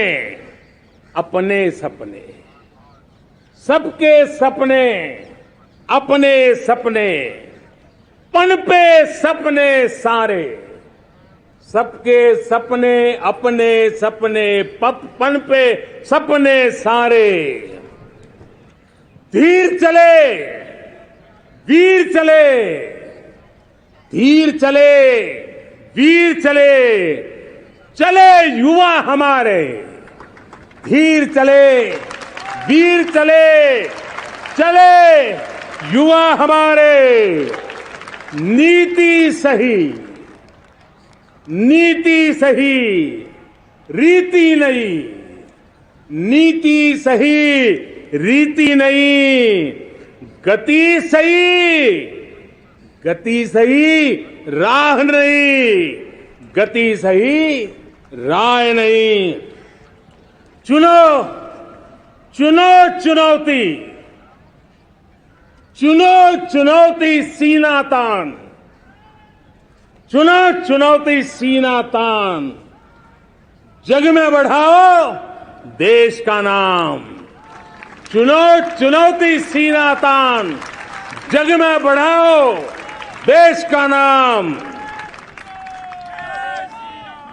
अपने सपने, सबके सपने, अपने सपने, पनपे सपने सारे, सबके सपने, अपने सपने, पनपे सपने सारे, धीर चले, वीर चले, धीर चले, वीर चले, चले युवा हमारे, धीर चले, वीर चले, चले युवा हमारे, नीति सही, नीति सही, रीति नहीं, नीति सही, रीति नहीं, गति सही, गति सही, राह नहीं, गति सही, राय नहीं। चुनो, चुनो चुनौती, चुनो चुनौती सीना तान, चुनो चुनौती सीना तान, जग में बढ़ाओ देश का नाम, चुनो चुनौती सीना तान, जग में बढ़ाओ देश का नाम।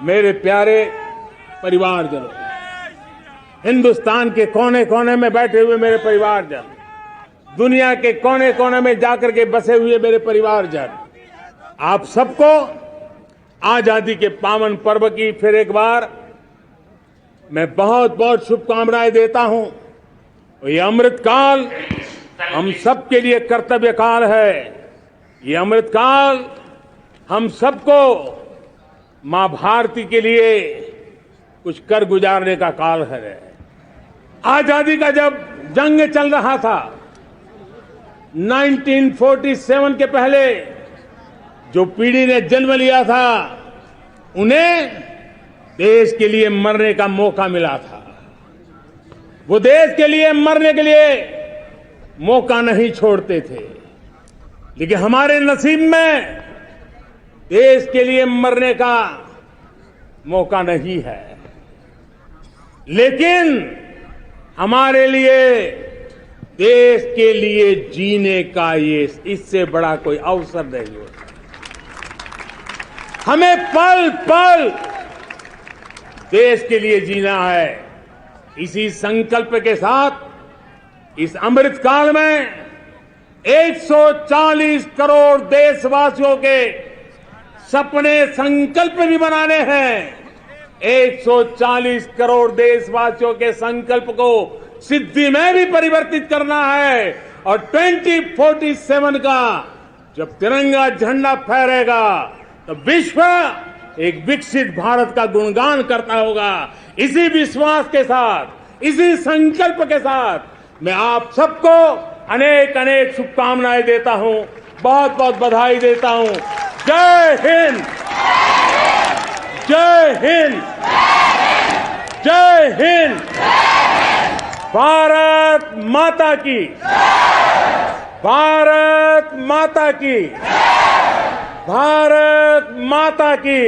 मेरे प्यारे परिवारजनों, हिंदुस्तान के कोने कोने में बैठे हुए मेरे परिवारजन, दुनिया के कोने कोने में जाकर के बसे हुए मेरे परिवारजन, आप सबको आजादी के पावन पर्व की फिर एक बार मैं बहुत बहुत शुभकामनाएं देता हूं। ये अमृत काल हम सबके लिए कर्तव्य काल है। ये अमृत काल हम सबको मां भारती के लिए कुछ कर गुजारने का काल है। आजादी का जब जंग चल रहा था 1947 के पहले, जो पीढ़ी ने जन्म लिया था उन्हें देश के लिए मरने का मौका मिला था। वो देश के लिए मरने के लिए मौका नहीं छोड़ते थे, लेकिन हमारे नसीब में देश के लिए मरने का मौका नहीं है। लेकिन हमारे लिए देश के लिए जीने का ये इससे बड़ा कोई अवसर नहीं होता। हमें पल पल देश के लिए जीना है। इसी संकल्प के साथ इस अमृत काल में 140 करोड़ देशवासियों के सपने संकल्प भी बनाने हैं। 140 करोड़ देशवासियों के संकल्प को सिद्धि में भी परिवर्तित करना है और 2047 का जब तिरंगा झंडा फहरेगा तो विश्व एक विकसित भारत का गुणगान करता होगा। इसी विश्वास के साथ, इसी संकल्प के साथ मैं आप सबको अनेक अनेक शुभकामनाएं देता हूं, बहुत बहुत बधाई देता हूं। जय हिंद, जय हिंद, जय हिंद। भारत माता की, भारत माता की, भारत माता की।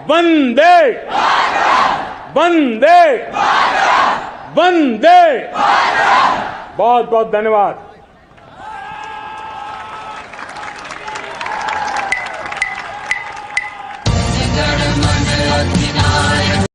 वंदे, वंदे, वंदे बहुत बहुत धन्यवाद। गण मन अधिनायक